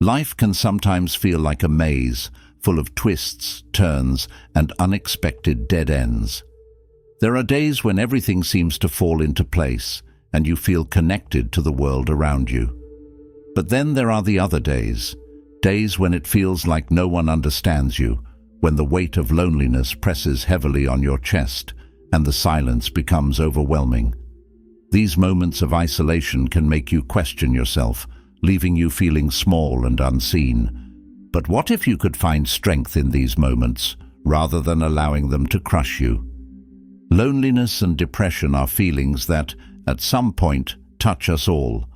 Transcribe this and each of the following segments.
Life can sometimes feel like a maze, full of twists, turns, and unexpected dead ends. There are days when everything seems to fall into place, and you feel connected to the world around you. But then there are the other days when it feels like no one understands you, when the weight of loneliness presses heavily on your chest, and the silence becomes overwhelming. These moments of isolation can make you question yourself, leaving you feeling small and unseen. But what if you could find strength in these moments, rather than allowing them to crush you? Loneliness and depression are feelings that, at some point, touch us all.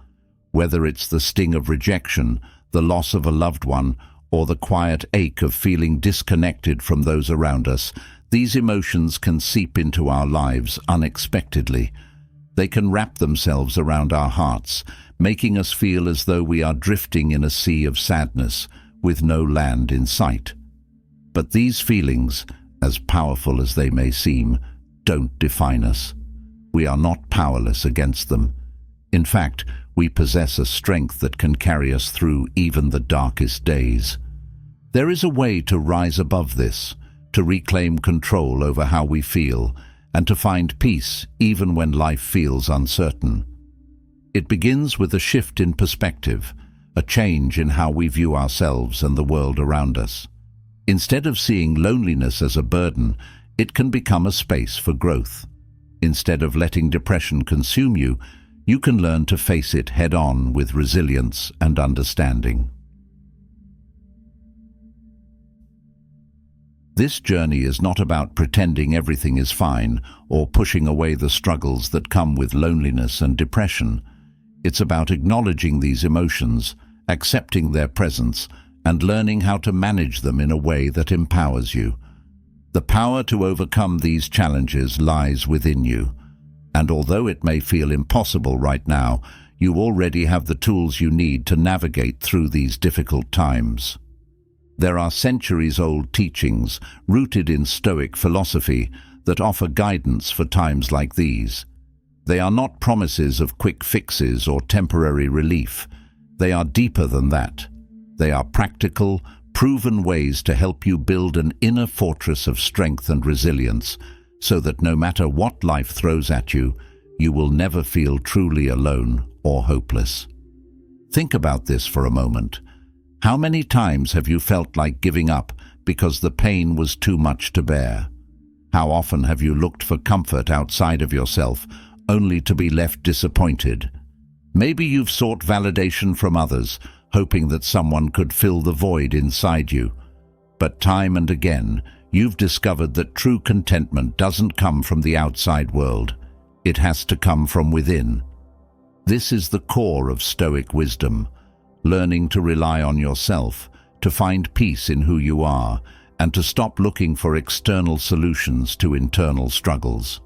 Whether it's the sting of rejection, the loss of a loved one, or the quiet ache of feeling disconnected from those around us, these emotions can seep into our lives unexpectedly. They can wrap themselves around our hearts, making us feel as though we are drifting in a sea of sadness, with no land in sight. But these feelings, as powerful as they may seem, don't define us. We are not powerless against them. In fact, we possess a strength that can carry us through even the darkest days. There is a way to rise above this, to reclaim control over how we feel, and to find peace even when life feels uncertain. It begins with a shift in perspective, a change in how we view ourselves and the world around us. Instead of seeing loneliness as a burden, it can become a space for growth. Instead of letting depression consume you, you can learn to face it head-on with resilience and understanding. This journey is not about pretending everything is fine or pushing away the struggles that come with loneliness and depression. It's about acknowledging these emotions, accepting their presence, and learning how to manage them in a way that empowers you. The power to overcome these challenges lies within you, and although it may feel impossible right now, you already have the tools you need to navigate through these difficult times. There are centuries-old teachings rooted in Stoic philosophy that offer guidance for times like these. They are not promises of quick fixes or temporary relief. They are deeper than that. They are practical, proven ways to help you build an inner fortress of strength and resilience, so that no matter what life throws at you, you will never feel truly alone or hopeless. Think about this for a moment. How many times have you felt like giving up because the pain was too much to bear? How often have you looked for comfort outside of yourself, only to be left disappointed? Maybe you've sought validation from others, hoping that someone could fill the void inside you. But time and again, you've discovered that true contentment doesn't come from the outside world. It has to come from within. This is the core of Stoic wisdom, learning to rely on yourself, to find peace in who you are, and to stop looking for external solutions to internal struggles.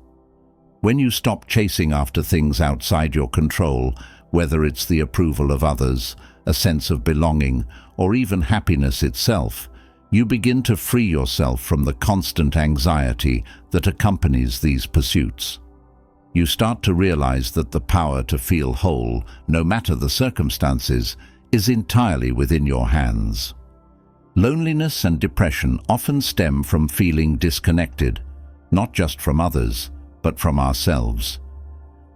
When you stop chasing after things outside your control, whether it's the approval of others, a sense of belonging, or even happiness itself, you begin to free yourself from the constant anxiety that accompanies these pursuits. You start to realize that the power to feel whole, no matter the circumstances, is entirely within your hands. Loneliness and depression often stem from feeling disconnected, not just from others, but from ourselves.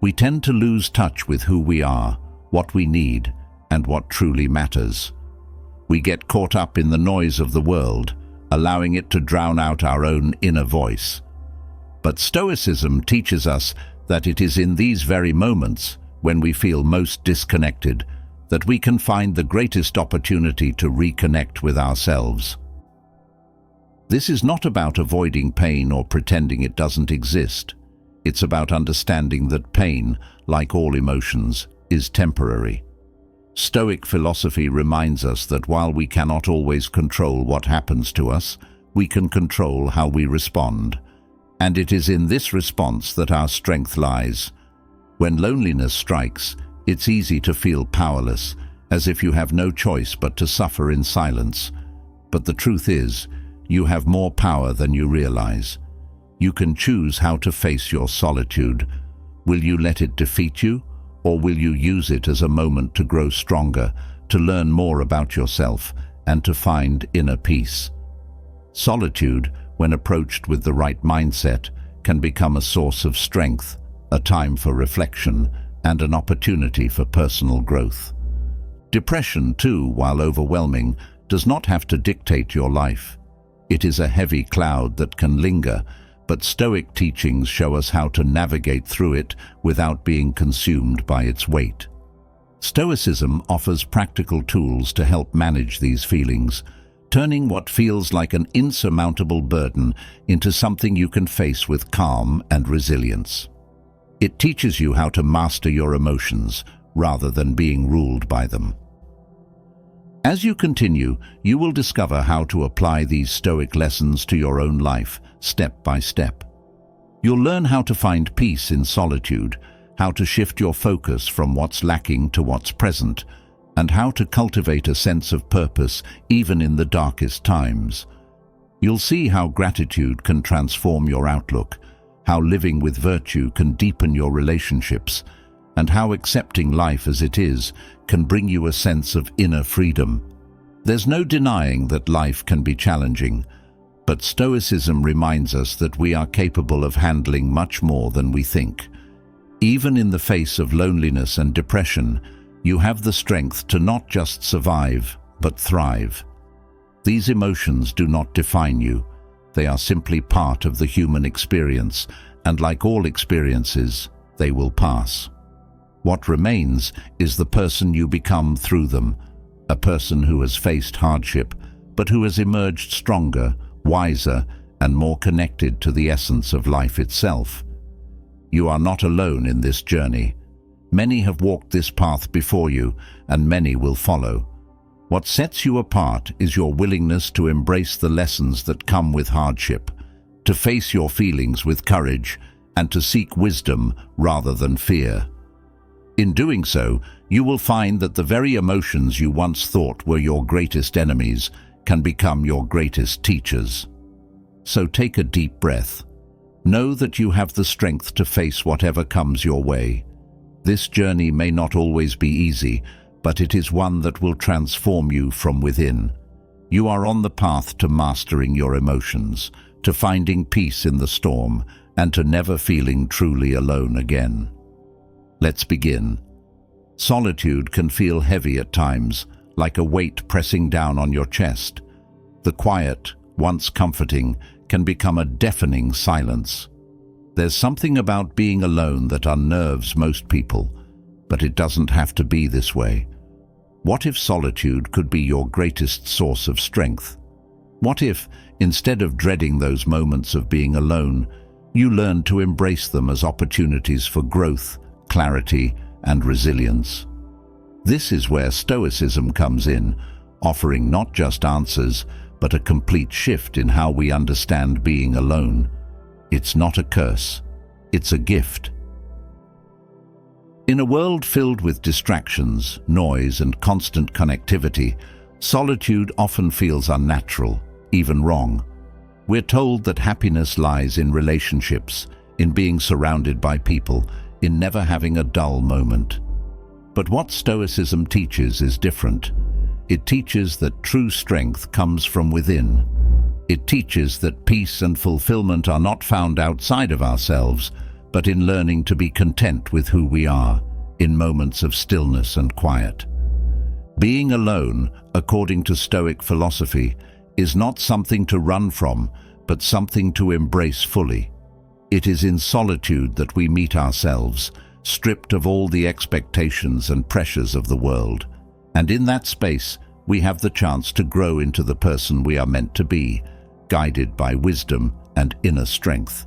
We tend to lose touch with who we are, what we need, and what truly matters. We get caught up in the noise of the world, allowing it to drown out our own inner voice. But Stoicism teaches us that it is in these very moments, when we feel most disconnected, that we can find the greatest opportunity to reconnect with ourselves. This is not about avoiding pain or pretending it doesn't exist. It's about understanding that pain, like all emotions, is temporary. Stoic philosophy reminds us that while we cannot always control what happens to us, we can control how we respond. And it is in this response that our strength lies. When loneliness strikes, it's easy to feel powerless, as if you have no choice but to suffer in silence. But the truth is, you have more power than you realize. You can choose how to face your solitude. Will you let it defeat you, or will you use it as a moment to grow stronger, to learn more about yourself, and to find inner peace. Solitude, when approached with the right mindset, can become a source of strength, a time for reflection, and an opportunity for personal growth. Depression, too, while overwhelming, does not have to dictate your life. It is a heavy cloud that can linger, but Stoic teachings show us how to navigate through it without being consumed by its weight. Stoicism offers practical tools to help manage these feelings, turning what feels like an insurmountable burden into something you can face with calm and resilience. It teaches you how to master your emotions rather than being ruled by them. As you continue, you will discover how to apply these Stoic lessons to your own life, step by step. You'll learn how to find peace in solitude, how to shift your focus from what's lacking to what's present, and how to cultivate a sense of purpose even in the darkest times. You'll see how gratitude can transform your outlook, how living with virtue can deepen your relationships, and how accepting life as it is can bring you a sense of inner freedom. There's no denying that life can be challenging, but Stoicism reminds us that we are capable of handling much more than we think. Even in the face of loneliness and depression, you have the strength to not just survive, but thrive. These emotions do not define you. They are simply part of the human experience, and like all experiences, they will pass. What remains is the person you become through them, a person who has faced hardship, but who has emerged stronger, wiser, and more connected to the essence of life itself. You are not alone in this journey. Many have walked this path before you, and many will follow. What sets you apart is your willingness to embrace the lessons that come with hardship, to face your feelings with courage, and to seek wisdom rather than fear. In doing so, you will find that the very emotions you once thought were your greatest enemies can become your greatest teachers. So take a deep breath. Know that you have the strength to face whatever comes your way. This journey may not always be easy, but it is one that will transform you from within. You are on the path to mastering your emotions, to finding peace in the storm, and to never feeling truly alone again. Let's begin. Solitude can feel heavy at times, like a weight pressing down on your chest. The quiet, once comforting, can become a deafening silence. There's something about being alone that unnerves most people, but it doesn't have to be this way. What if solitude could be your greatest source of strength? What if, instead of dreading those moments of being alone, you learned to embrace them as opportunities for growth, clarity, and resilience? This is where Stoicism comes in, offering not just answers, but a complete shift in how we understand being alone. It's not a curse, it's a gift. In a world filled with distractions, noise, and constant connectivity, solitude often feels unnatural, even wrong. We're told that happiness lies in relationships, in being surrounded by people, in never having a dull moment. But what Stoicism teaches is different. It teaches that true strength comes from within. It teaches that peace and fulfillment are not found outside of ourselves, but in learning to be content with who we are, in moments of stillness and quiet. Being alone, according to Stoic philosophy, is not something to run from, but something to embrace fully. It is in solitude that we meet ourselves, stripped of all the expectations and pressures of the world. And in that space, we have the chance to grow into the person we are meant to be, guided by wisdom and inner strength.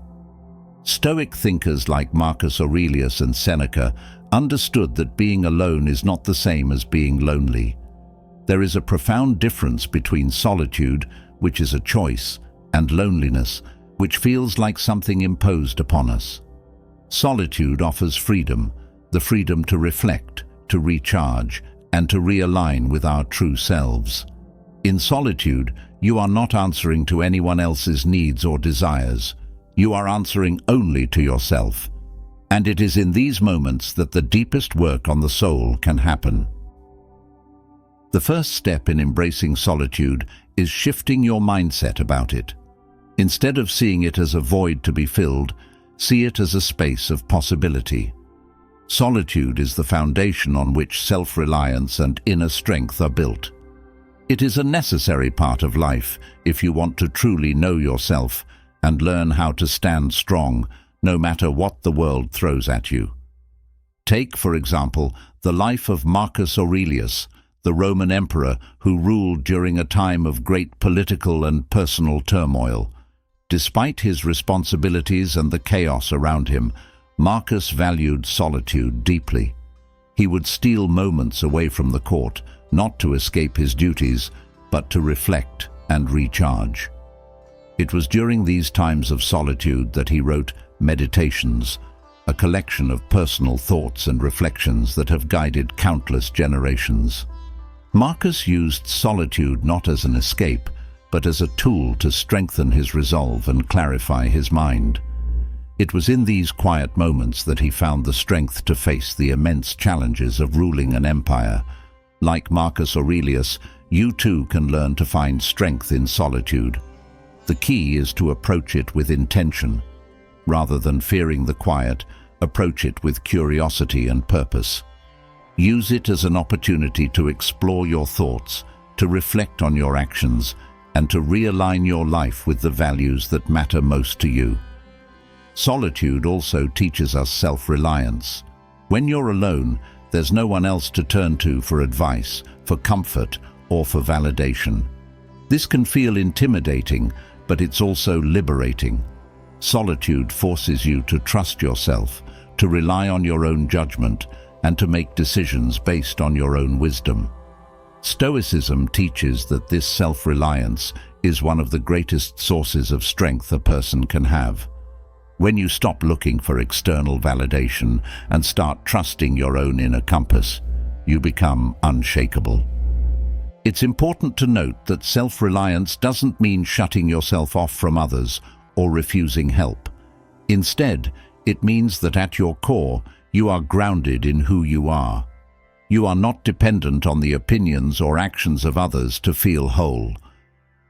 Stoic thinkers like Marcus Aurelius and Seneca understood that being alone is not the same as being lonely. There is a profound difference between solitude, which is a choice, and loneliness, which feels like something imposed upon us. Solitude offers freedom, the freedom to reflect, to recharge, and to realign with our true selves. In solitude, you are not answering to anyone else's needs or desires. You are answering only to yourself. And it is in these moments that the deepest work on the soul can happen. The first step in embracing solitude is shifting your mindset about it. Instead of seeing it as a void to be filled, see it as a space of possibility. Solitude is the foundation on which self-reliance and inner strength are built. It is a necessary part of life if you want to truly know yourself and learn how to stand strong no matter what the world throws at you. Take, for example, the life of Marcus Aurelius, the Roman emperor who ruled during a time of great political and personal turmoil. Despite his responsibilities and the chaos around him, Marcus valued solitude deeply. He would steal moments away from the court, not to escape his duties, but to reflect and recharge. It was during these times of solitude that he wrote Meditations, a collection of personal thoughts and reflections that have guided countless generations. Marcus used solitude not as an escape, but as a tool to strengthen his resolve and clarify his mind. It was in these quiet moments that he found the strength to face the immense challenges of ruling an empire. Like Marcus Aurelius, you too can learn to find strength in solitude. The key is to approach it with intention. Rather than fearing the quiet, approach it with curiosity and purpose. Use it as an opportunity to explore your thoughts, to reflect on your actions, and to realign your life with the values that matter most to you. Solitude also teaches us self-reliance. When you're alone, there's no one else to turn to for advice, for comfort, or for validation. This can feel intimidating, but it's also liberating. Solitude forces you to trust yourself, to rely on your own judgment, and to make decisions based on your own wisdom. Stoicism teaches that this self-reliance is one of the greatest sources of strength a person can have. When you stop looking for external validation and start trusting your own inner compass, you become unshakable. It's important to note that self-reliance doesn't mean shutting yourself off from others or refusing help. Instead, it means that at your core, you are grounded in who you are. You are not dependent on the opinions or actions of others to feel whole.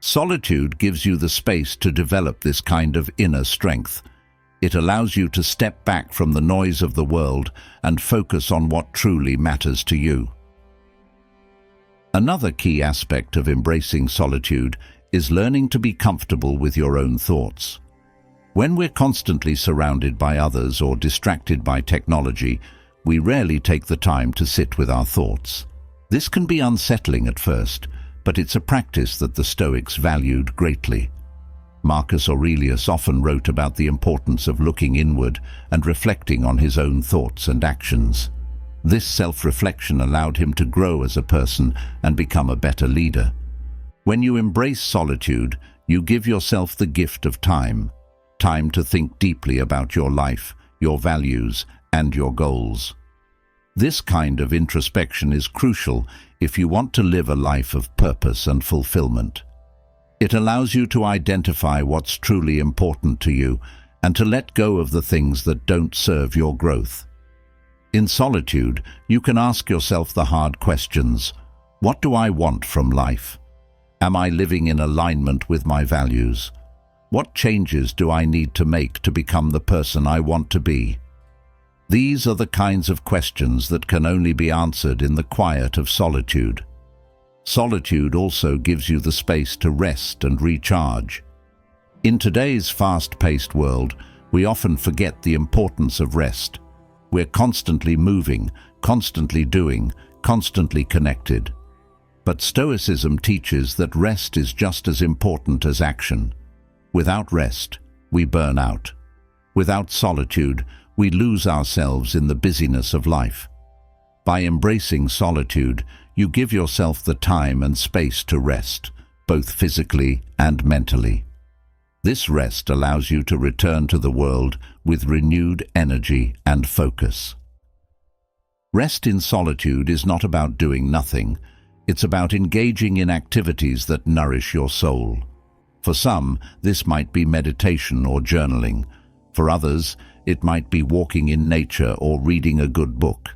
Solitude gives you the space to develop this kind of inner strength. It allows you to step back from the noise of the world and focus on what truly matters to you. Another key aspect of embracing solitude is learning to be comfortable with your own thoughts. When we're constantly surrounded by others or distracted by technology, we rarely take the time to sit with our thoughts. This can be unsettling at first, but it's a practice that the Stoics valued greatly. Marcus Aurelius often wrote about the importance of looking inward and reflecting on his own thoughts and actions. This self-reflection allowed him to grow as a person and become a better leader. When you embrace solitude, you give yourself the gift of time to think deeply about your life, your values, and your goals. This kind of introspection is crucial if you want to live a life of purpose and fulfillment. It allows you to identify what's truly important to you and to let go of the things that don't serve your growth. In solitude, you can ask yourself the hard questions. What do I want from life? Am I living in alignment with my values? What changes do I need to make to become the person I want to be? These are the kinds of questions that can only be answered in the quiet of solitude. Solitude also gives you the space to rest and recharge. In today's fast-paced world, we often forget the importance of rest. We're constantly moving, constantly doing, constantly connected. But Stoicism teaches that rest is just as important as action. Without rest, we burn out. Without solitude, we lose ourselves in the busyness of life. By embracing solitude, you give yourself the time and space to rest, both physically and mentally. This rest allows you to return to the world with renewed energy and focus. Rest in solitude is not about doing nothing. It's about engaging in activities that nourish your soul. For some, this might be meditation or journaling. For others, it might be walking in nature or reading a good book.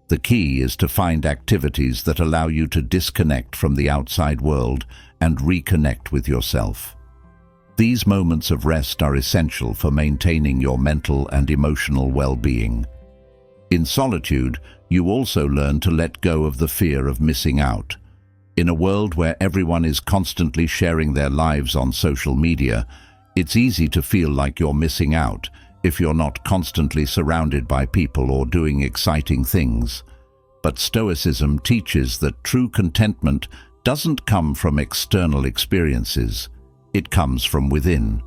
The key is to find activities that allow you to disconnect from the outside world and reconnect with yourself. These moments of rest are essential for maintaining your mental and emotional well-being. In solitude, you also learn to let go of the fear of missing out. In a world where everyone is constantly sharing their lives on social media, it's easy to feel like you're missing out if you're not constantly surrounded by people or doing exciting things. But Stoicism teaches that true contentment doesn't come from external experiences. It comes from within.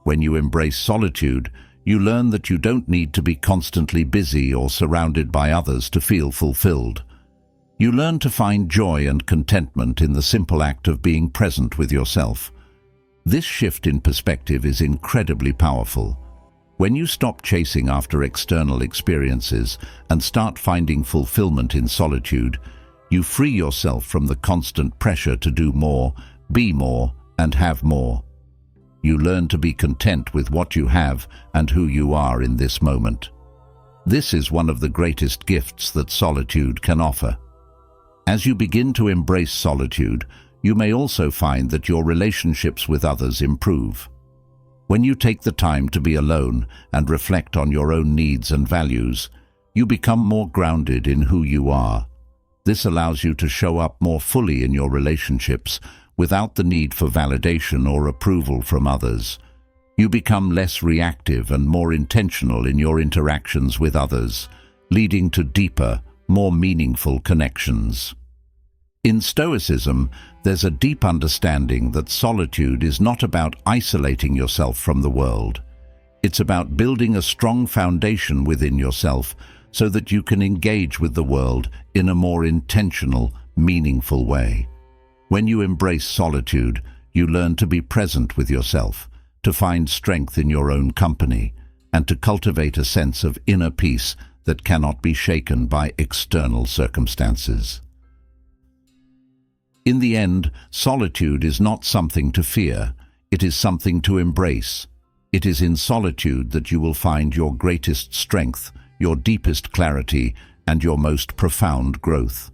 When you embrace solitude, you learn that you don't need to be constantly busy or surrounded by others to feel fulfilled. You learn to find joy and contentment in the simple act of being present with yourself. This shift in perspective is incredibly powerful. When you stop chasing after external experiences and start finding fulfillment in solitude, you free yourself from the constant pressure to do more, be more, and have more. You learn to be content with what you have and who you are in this moment. This is one of the greatest gifts that solitude can offer. As you begin to embrace solitude, you may also find that your relationships with others improve. When you take the time to be alone and reflect on your own needs and values, you become more grounded in who you are. This allows you to show up more fully in your relationships without the need for validation or approval from others. You become less reactive and more intentional in your interactions with others, leading to deeper, more meaningful connections. In Stoicism, there's a deep understanding that solitude is not about isolating yourself from the world. It's about building a strong foundation within yourself so that you can engage with the world in a more intentional, meaningful way. When you embrace solitude, you learn to be present with yourself, to find strength in your own company, and to cultivate a sense of inner peace that cannot be shaken by external circumstances. In the end, solitude is not something to fear, it is something to embrace. It is in solitude that you will find your greatest strength, your deepest clarity, and your most profound growth.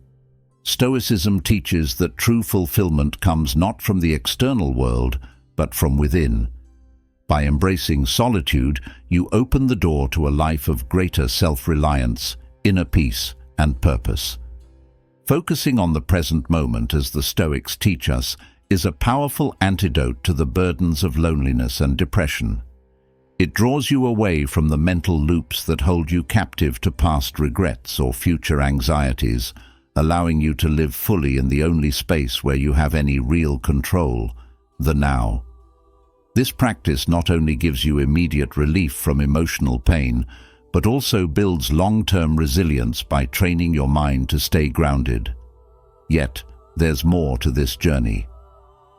Stoicism teaches that true fulfillment comes not from the external world, but from within. By embracing solitude, you open the door to a life of greater self-reliance, inner peace, and purpose. Focusing on the present moment, as the Stoics teach us, is a powerful antidote to the burdens of loneliness and depression. It draws you away from the mental loops that hold you captive to past regrets or future anxieties, allowing you to live fully in the only space where you have any real control, the now. This practice not only gives you immediate relief from emotional pain, but also builds long-term resilience by training your mind to stay grounded. Yet, there's more to this journey.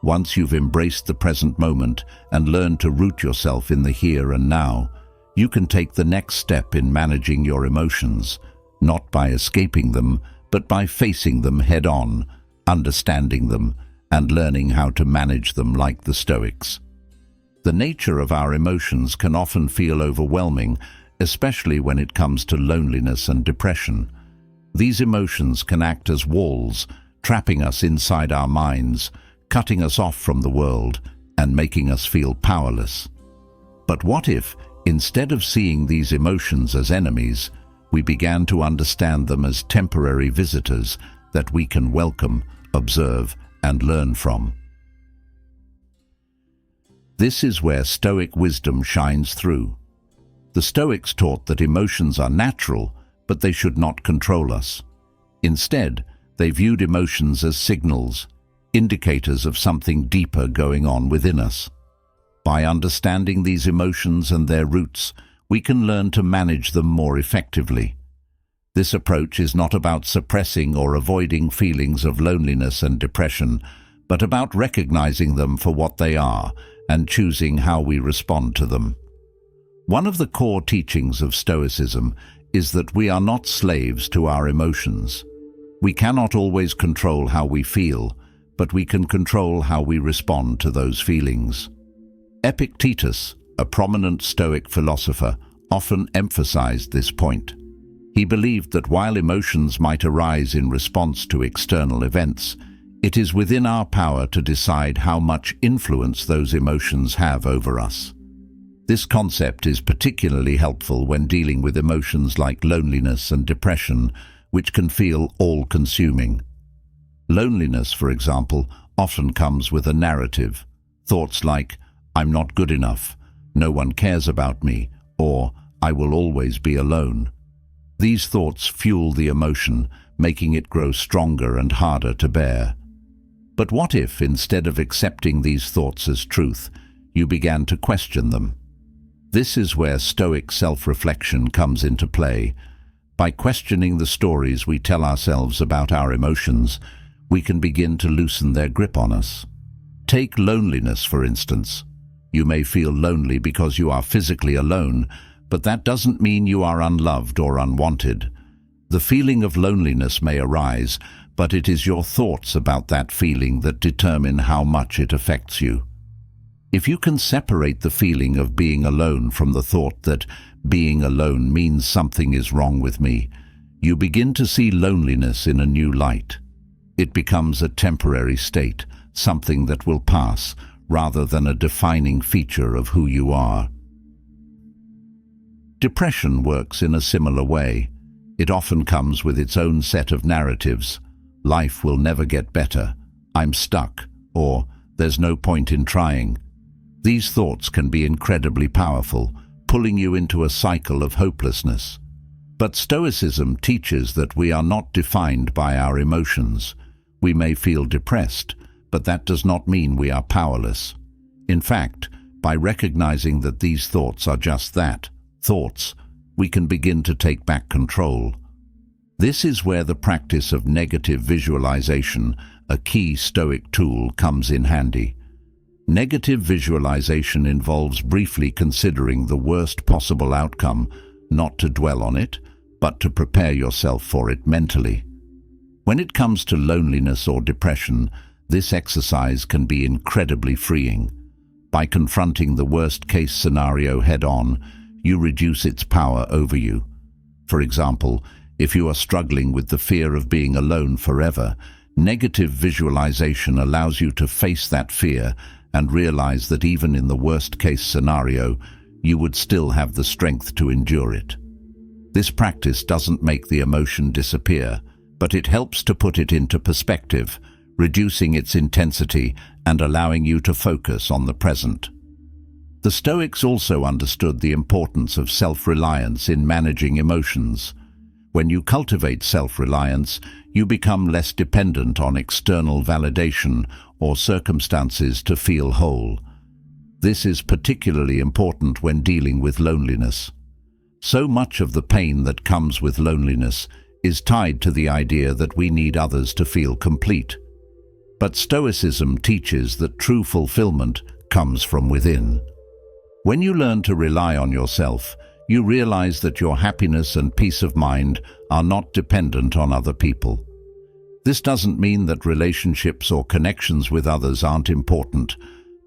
Once you've embraced the present moment and learned to root yourself in the here and now, you can take the next step in managing your emotions, not by escaping them, but by facing them head-on, understanding them, and learning how to manage them like the Stoics. The nature of our emotions can often feel overwhelming, especially when it comes to loneliness and depression. These emotions can act as walls, trapping us inside our minds, cutting us off from the world, and making us feel powerless. But what if, instead of seeing these emotions as enemies, we began to understand them as temporary visitors that we can welcome, observe, and learn from? This is where Stoic wisdom shines through. The Stoics taught that emotions are natural, but they should not control us. Instead, they viewed emotions as signals, indicators of something deeper going on within us. By understanding these emotions and their roots, we can learn to manage them more effectively. This approach is not about suppressing or avoiding feelings of loneliness and depression, but about recognizing them for what they are and choosing how we respond to them. One of the core teachings of Stoicism is that we are not slaves to our emotions. We cannot always control how we feel, but we can control how we respond to those feelings. Epictetus, a prominent Stoic philosopher, often emphasized this point. He believed that while emotions might arise in response to external events, it is within our power to decide how much influence those emotions have over us. This concept is particularly helpful when dealing with emotions like loneliness and depression, which can feel all-consuming. Loneliness, for example, often comes with a narrative. Thoughts like, "I'm not good enough," "no one cares about me," or "I will always be alone." These thoughts fuel the emotion, making it grow stronger and harder to bear. But what if, instead of accepting these thoughts as truth, you began to question them? This is where Stoic self-reflection comes into play. By questioning the stories we tell ourselves about our emotions, we can begin to loosen their grip on us. Take loneliness, for instance. You may feel lonely because you are physically alone, but that doesn't mean you are unloved or unwanted. The feeling of loneliness may arise, but it is your thoughts about that feeling that determine how much it affects you. If you can separate the feeling of being alone from the thought that being alone means something is wrong with me, you begin to see loneliness in a new light. It becomes a temporary state, something that will pass, rather than a defining feature of who you are. Depression works in a similar way. It often comes with its own set of narratives. Life will never get better, I'm stuck, or there's no point in trying. These thoughts can be incredibly powerful, pulling you into a cycle of hopelessness. But Stoicism teaches that we are not defined by our emotions. We may feel depressed, but that does not mean we are powerless. In fact, by recognizing that these thoughts are just that, thoughts, we can begin to take back control. This is where the practice of negative visualization, a key Stoic tool, comes in handy. Negative visualization involves briefly considering the worst possible outcome, not to dwell on it, but to prepare yourself for it mentally. When it comes to loneliness or depression, this exercise can be incredibly freeing. By confronting the worst-case scenario head-on, you reduce its power over you. For example, if you are struggling with the fear of being alone forever, negative visualization allows you to face that fear and realize that even in the worst-case scenario, you would still have the strength to endure it. This practice doesn't make the emotion disappear, but it helps to put it into perspective, reducing its intensity and allowing you to focus on the present. The Stoics also understood the importance of self-reliance in managing emotions. When you cultivate self-reliance, you become less dependent on external validation or circumstances to feel whole. This is particularly important when dealing with loneliness. So much of the pain that comes with loneliness is tied to the idea that we need others to feel complete. But Stoicism teaches that true fulfillment comes from within. When you learn to rely on yourself, you realize that your happiness and peace of mind are not dependent on other people. This doesn't mean that relationships or connections with others aren't important,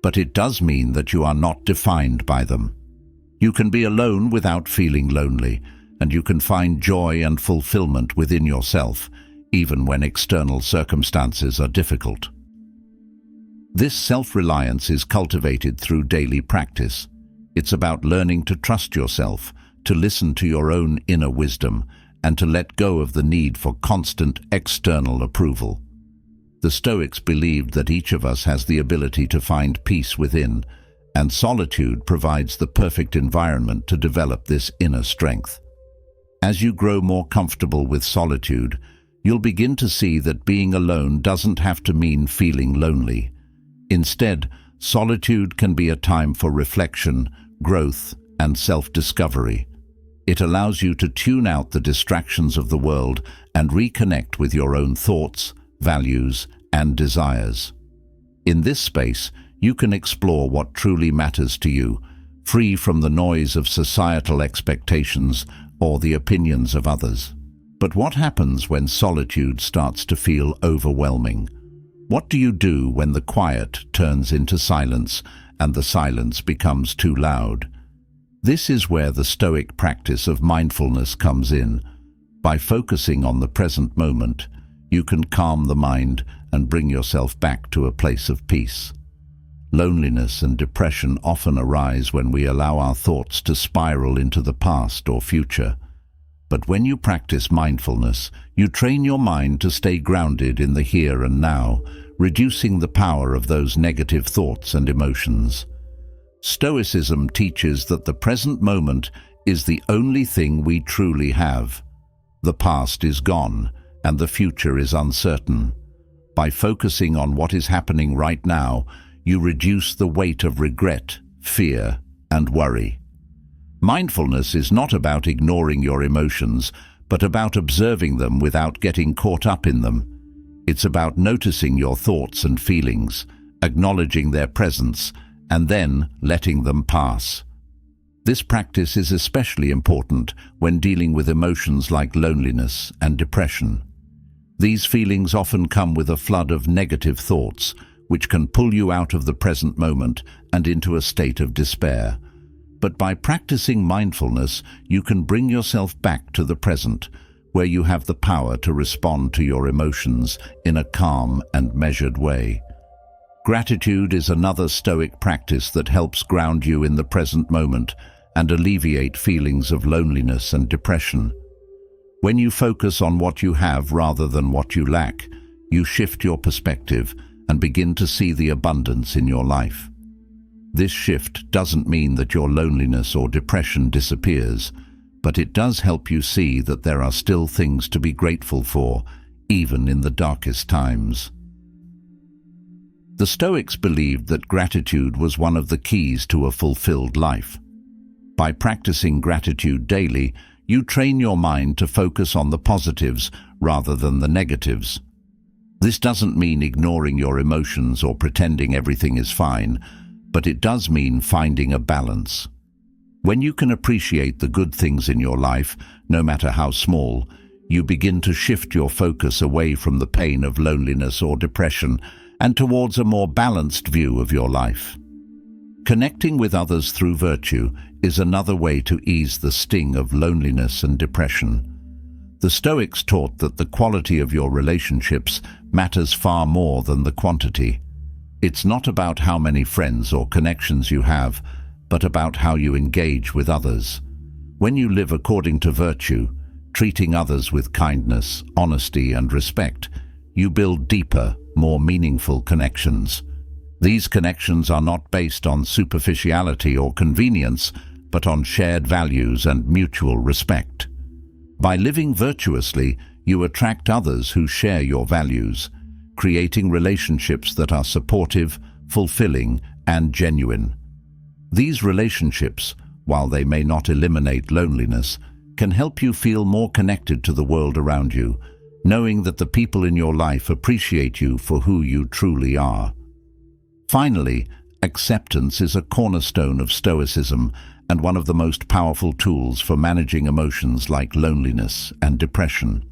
but it does mean that you are not defined by them. You can be alone without feeling lonely, and you can find joy and fulfillment within yourself, even when external circumstances are difficult. This self-reliance is cultivated through daily practice. It's about learning to trust yourself, to listen to your own inner wisdom, and to let go of the need for constant external approval. The Stoics believed that each of us has the ability to find peace within, and solitude provides the perfect environment to develop this inner strength. As you grow more comfortable with solitude, you'll begin to see that being alone doesn't have to mean feeling lonely. Instead, solitude can be a time for reflection, growth, and self-discovery. It allows you to tune out the distractions of the world and reconnect with your own thoughts, values, and desires. In this space, you can explore what truly matters to you, free from the noise of societal expectations or the opinions of others. But what happens when solitude starts to feel overwhelming? What do you do when the quiet turns into silence and the silence becomes too loud? This is where the Stoic practice of mindfulness comes in. By focusing on the present moment, you can calm the mind and bring yourself back to a place of peace. Loneliness and depression often arise when we allow our thoughts to spiral into the past or future. But when you practice mindfulness, you train your mind to stay grounded in the here and now, reducing the power of those negative thoughts and emotions. Stoicism teaches that the present moment is the only thing we truly have. The past is gone, and the future is uncertain. By focusing on what is happening right now, you reduce the weight of regret, fear, and worry. Mindfulness is not about ignoring your emotions, but about observing them without getting caught up in them. It's about noticing your thoughts and feelings, acknowledging their presence, and then letting them pass. This practice is especially important when dealing with emotions like loneliness and depression. These feelings often come with a flood of negative thoughts, which can pull you out of the present moment and into a state of despair. But by practicing mindfulness, you can bring yourself back to the present, where you have the power to respond to your emotions in a calm and measured way. Gratitude is another Stoic practice that helps ground you in the present moment and alleviate feelings of loneliness and depression. When you focus on what you have rather than what you lack, you shift your perspective and begin to see the abundance in your life. This shift doesn't mean that your loneliness or depression disappears, but it does help you see that there are still things to be grateful for, even in the darkest times. The Stoics believed that gratitude was one of the keys to a fulfilled life. By practicing gratitude daily, you train your mind to focus on the positives rather than the negatives. This doesn't mean ignoring your emotions or pretending everything is fine, but it does mean finding a balance. When you can appreciate the good things in your life, no matter how small, you begin to shift your focus away from the pain of loneliness or depression and towards a more balanced view of your life. Connecting with others through virtue is another way to ease the sting of loneliness and depression. The Stoics taught that the quality of your relationships matters far more than the quantity. It's not about how many friends or connections you have, but about how you engage with others. When you live according to virtue, treating others with kindness, honesty, and respect, you build deeper, more meaningful connections. These connections are not based on superficiality or convenience, but on shared values and mutual respect. By living virtuously, you attract others who share your values, creating relationships that are supportive, fulfilling, and genuine. These relationships, while they may not eliminate loneliness, can help you feel more connected to the world around you, knowing that the people in your life appreciate you for who you truly are. Finally, acceptance is a cornerstone of Stoicism and one of the most powerful tools for managing emotions like loneliness and depression.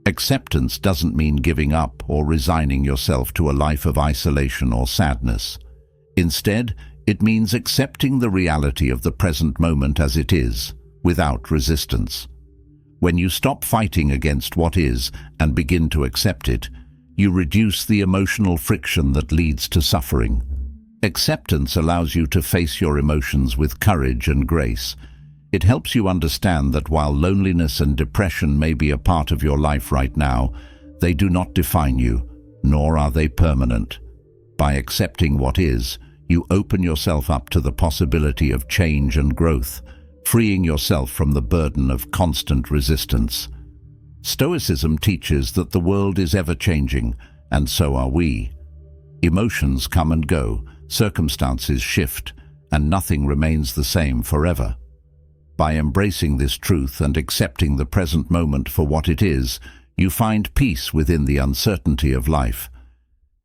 Acceptance doesn't mean giving up or resigning yourself to a life of isolation or sadness. Instead, it means accepting the reality of the present moment as it is, without resistance. When you stop fighting against what is and begin to accept it, you reduce the emotional friction that leads to suffering. Acceptance allows you to face your emotions with courage and grace. It helps you understand that while loneliness and depression may be a part of your life right now, they do not define you, nor are they permanent. By accepting what is, you open yourself up to the possibility of change and growth, freeing yourself from the burden of constant resistance. Stoicism teaches that the world is ever-changing, and so are we. Emotions come and go, circumstances shift, and nothing remains the same forever. By embracing this truth and accepting the present moment for what it is, you find peace within the uncertainty of life.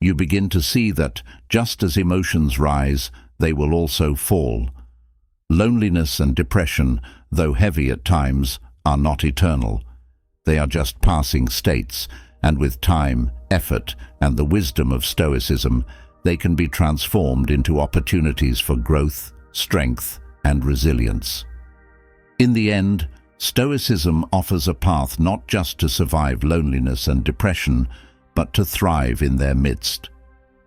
You begin to see that, just as emotions rise, they will also fall. Loneliness and depression, though heavy at times, are not eternal. They are just passing states, and with time, effort, and the wisdom of Stoicism, they can be transformed into opportunities for growth, strength, and resilience. In the end, Stoicism offers a path not just to survive loneliness and depression, but to thrive in their midst.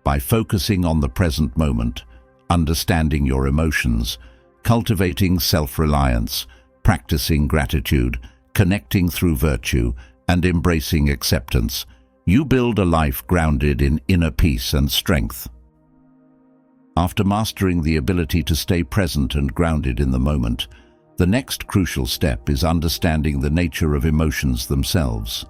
By focusing on the present moment, understanding your emotions, cultivating self-reliance, practicing gratitude, connecting through virtue, and embracing acceptance, you build a life grounded in inner peace and strength. After mastering the ability to stay present and grounded in the moment, the next crucial step is understanding the nature of emotions themselves.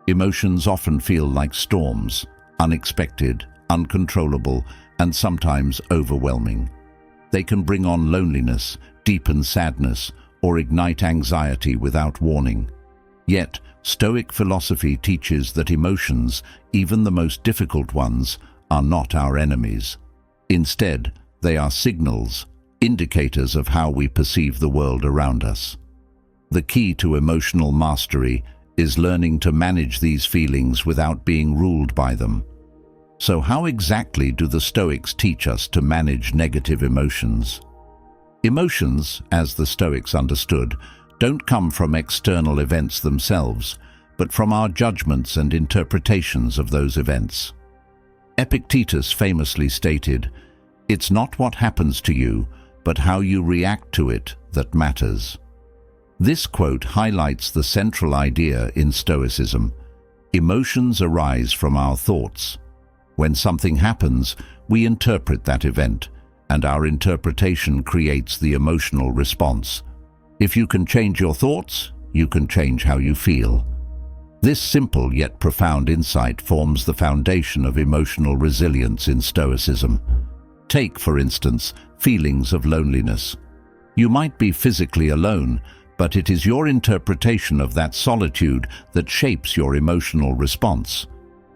Emotions often feel like storms, unexpected, uncontrollable, and sometimes overwhelming. They can bring on loneliness, deepen sadness, or ignite anxiety without warning. Yet, Stoic philosophy teaches that emotions, even the most difficult ones, are not our enemies. Instead, they are signals, indicators of how we perceive the world around us. The key to emotional mastery is learning to manage these feelings without being ruled by them. So how exactly do the Stoics teach us to manage negative emotions? Emotions, as the Stoics understood, don't come from external events themselves, but from our judgments and interpretations of those events. Epictetus famously stated, "It's not what happens to you, but how you react to it that matters." This quote highlights the central idea in Stoicism. Emotions arise from our thoughts. When something happens, we interpret that event, and our interpretation creates the emotional response. If you can change your thoughts, you can change how you feel. This simple yet profound insight forms the foundation of emotional resilience in Stoicism. Take, for instance, feelings of loneliness. You might be physically alone, but it is your interpretation of that solitude that shapes your emotional response.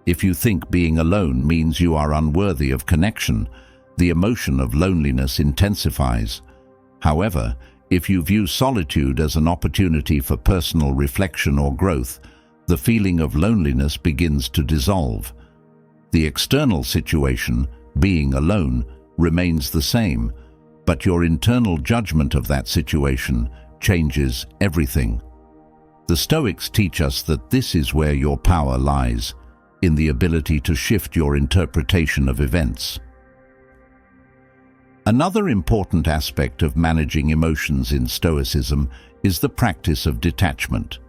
If you think being alone means you are unworthy of connection, the emotion of loneliness intensifies. However, if you view solitude as an opportunity for personal reflection or growth, the feeling of loneliness begins to dissolve. The external situation, being alone, remains the same, but your internal judgment of that situation changes everything. The Stoics teach us that this is where your power lies, in the ability to shift your interpretation of events. Another important aspect of managing emotions in Stoicism is the practice of detachment.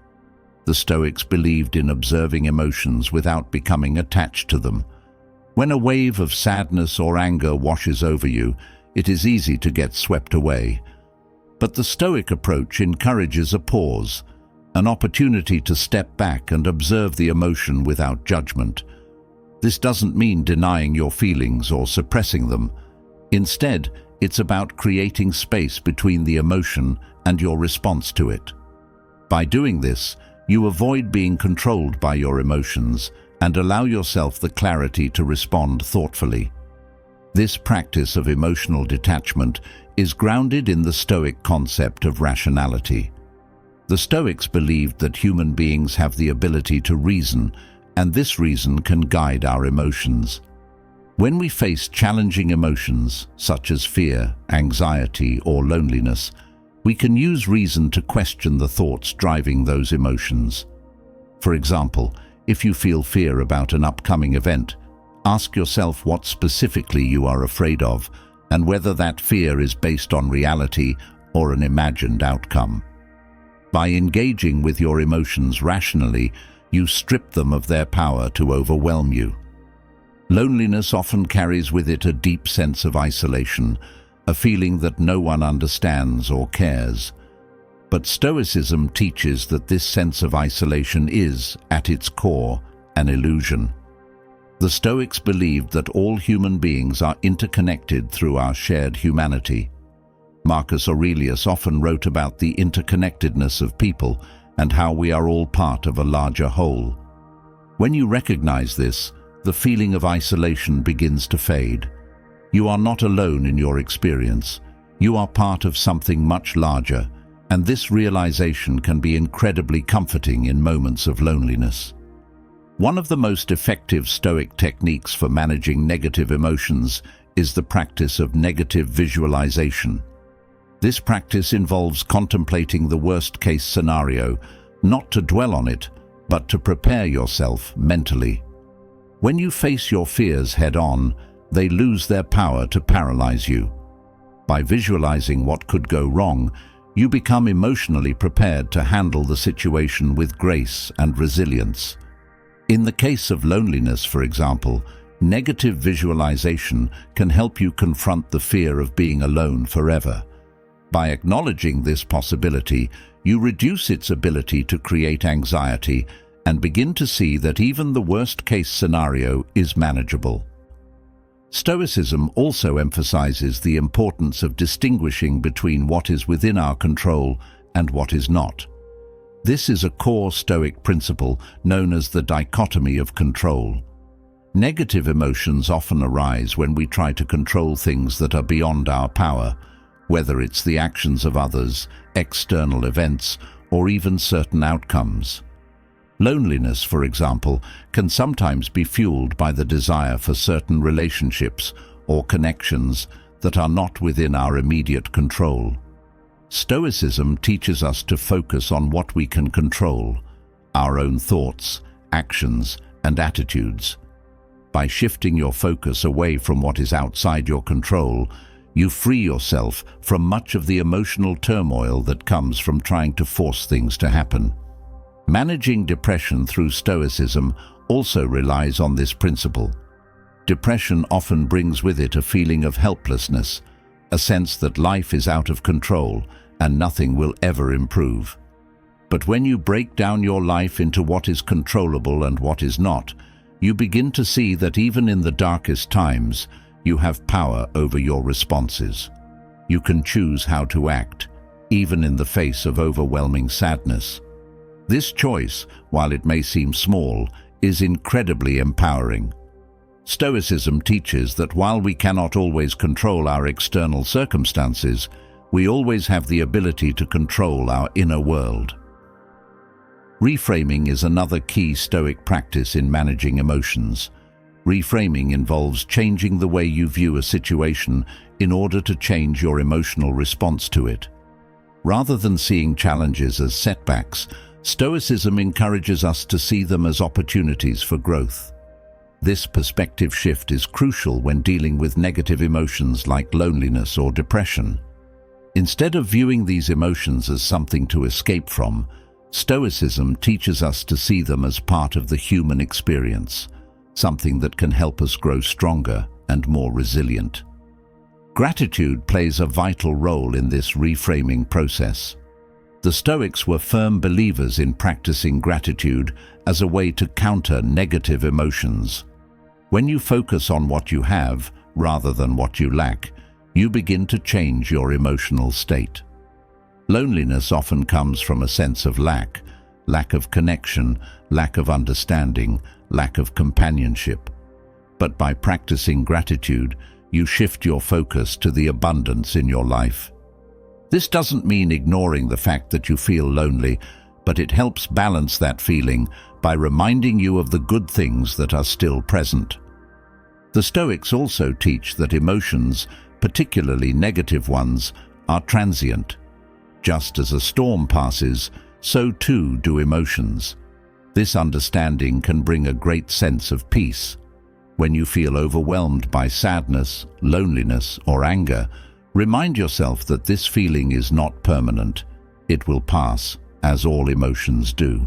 The Stoics believed in observing emotions without becoming attached to them. When a wave of sadness or anger washes over you, it is easy to get swept away. But the Stoic approach encourages a pause, an opportunity to step back and observe the emotion without judgment. This doesn't mean denying your feelings or suppressing them. Instead, it's about creating space between the emotion and your response to it. By doing this, you avoid being controlled by your emotions and allow yourself the clarity to respond thoughtfully. This practice of emotional detachment is grounded in the Stoic concept of rationality. The Stoics believed that human beings have the ability to reason, and this reason can guide our emotions. When we face challenging emotions, such as fear, anxiety, or loneliness, we can use reason to question the thoughts driving those emotions. For example, if you feel fear about an upcoming event, ask yourself what specifically you are afraid of and whether that fear is based on reality or an imagined outcome. By engaging with your emotions rationally, you strip them of their power to overwhelm you. Loneliness often carries with it a deep sense of isolation, a feeling that no one understands or cares. But Stoicism teaches that this sense of isolation is, at its core, an illusion. The Stoics believed that all human beings are interconnected through our shared humanity. Marcus Aurelius often wrote about the interconnectedness of people and how we are all part of a larger whole. When you recognize this, the feeling of isolation begins to fade. You are not alone in your experience. You are part of something much larger, and this realization can be incredibly comforting in moments of loneliness. One of the most effective Stoic techniques for managing negative emotions is the practice of negative visualization. This practice involves contemplating the worst-case scenario, not to dwell on it, but to prepare yourself mentally. When you face your fears head-on, they lose their power to paralyze you. By visualizing what could go wrong, you become emotionally prepared to handle the situation with grace and resilience. In the case of loneliness, for example, negative visualization can help you confront the fear of being alone forever. By acknowledging this possibility, you reduce its ability to create anxiety and begin to see that even the worst-case scenario is manageable. Stoicism also emphasizes the importance of distinguishing between what is within our control and what is not. This is a core Stoic principle known as the dichotomy of control. Negative emotions often arise when we try to control things that are beyond our power, whether it's the actions of others, external events, or even certain outcomes. Loneliness, for example, can sometimes be fueled by the desire for certain relationships or connections that are not within our immediate control. Stoicism teaches us to focus on what we can control, our own thoughts, actions, and attitudes. By shifting your focus away from what is outside your control, you free yourself from much of the emotional turmoil that comes from trying to force things to happen. Managing depression through Stoicism also relies on this principle. Depression often brings with it a feeling of helplessness, a sense that life is out of control and nothing will ever improve. But when you break down your life into what is controllable and what is not, you begin to see that even in the darkest times, you have power over your responses. You can choose how to act, even in the face of overwhelming sadness. This choice, while it may seem small, is incredibly empowering. Stoicism teaches that while we cannot always control our external circumstances, we always have the ability to control our inner world. Reframing is another key Stoic practice in managing emotions. Reframing involves changing the way you view a situation in order to change your emotional response to it. Rather than seeing challenges as setbacks, Stoicism encourages us to see them as opportunities for growth. This perspective shift is crucial when dealing with negative emotions like loneliness or depression. Instead of viewing these emotions as something to escape from, Stoicism teaches us to see them as part of the human experience, something that can help us grow stronger and more resilient. Gratitude plays a vital role in this reframing process. The Stoics were firm believers in practicing gratitude as a way to counter negative emotions. When you focus on what you have rather than what you lack, you begin to change your emotional state. Loneliness often comes from a sense of lack of connection, lack of understanding, lack of companionship. But by practicing gratitude, you shift your focus to the abundance in your life. This doesn't mean ignoring the fact that you feel lonely, but it helps balance that feeling by reminding you of the good things that are still present. The Stoics also teach that emotions, particularly negative ones, are transient. Just as a storm passes, so too do emotions. This understanding can bring a great sense of peace. When you feel overwhelmed by sadness, loneliness, or anger, remind yourself that this feeling is not permanent. It will pass, as all emotions do.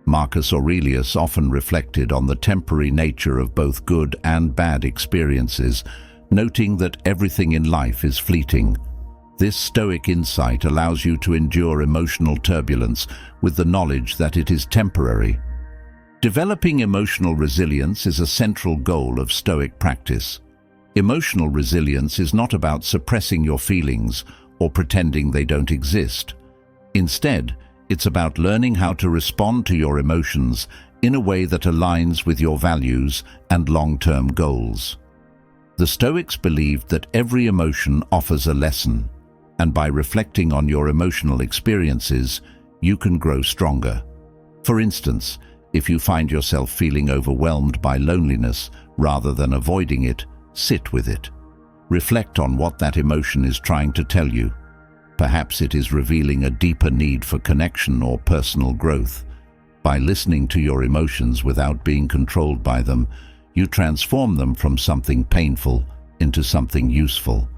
Marcus Aurelius often reflected on the temporary nature of both good and bad experiences, noting that everything in life is fleeting. This Stoic insight allows you to endure emotional turbulence with the knowledge that it is temporary. Developing emotional resilience is a central goal of Stoic practice. Emotional resilience is not about suppressing your feelings or pretending they don't exist. Instead, it's about learning how to respond to your emotions in a way that aligns with your values and long-term goals. The Stoics believed that every emotion offers a lesson, and by reflecting on your emotional experiences, you can grow stronger. For instance, if you find yourself feeling overwhelmed by loneliness rather than avoiding it, sit with it. Reflect on what that emotion is trying to tell you. Perhaps it is revealing a deeper need for connection or personal growth. By listening to your emotions without being controlled by them, you transform them from something painful into something useful.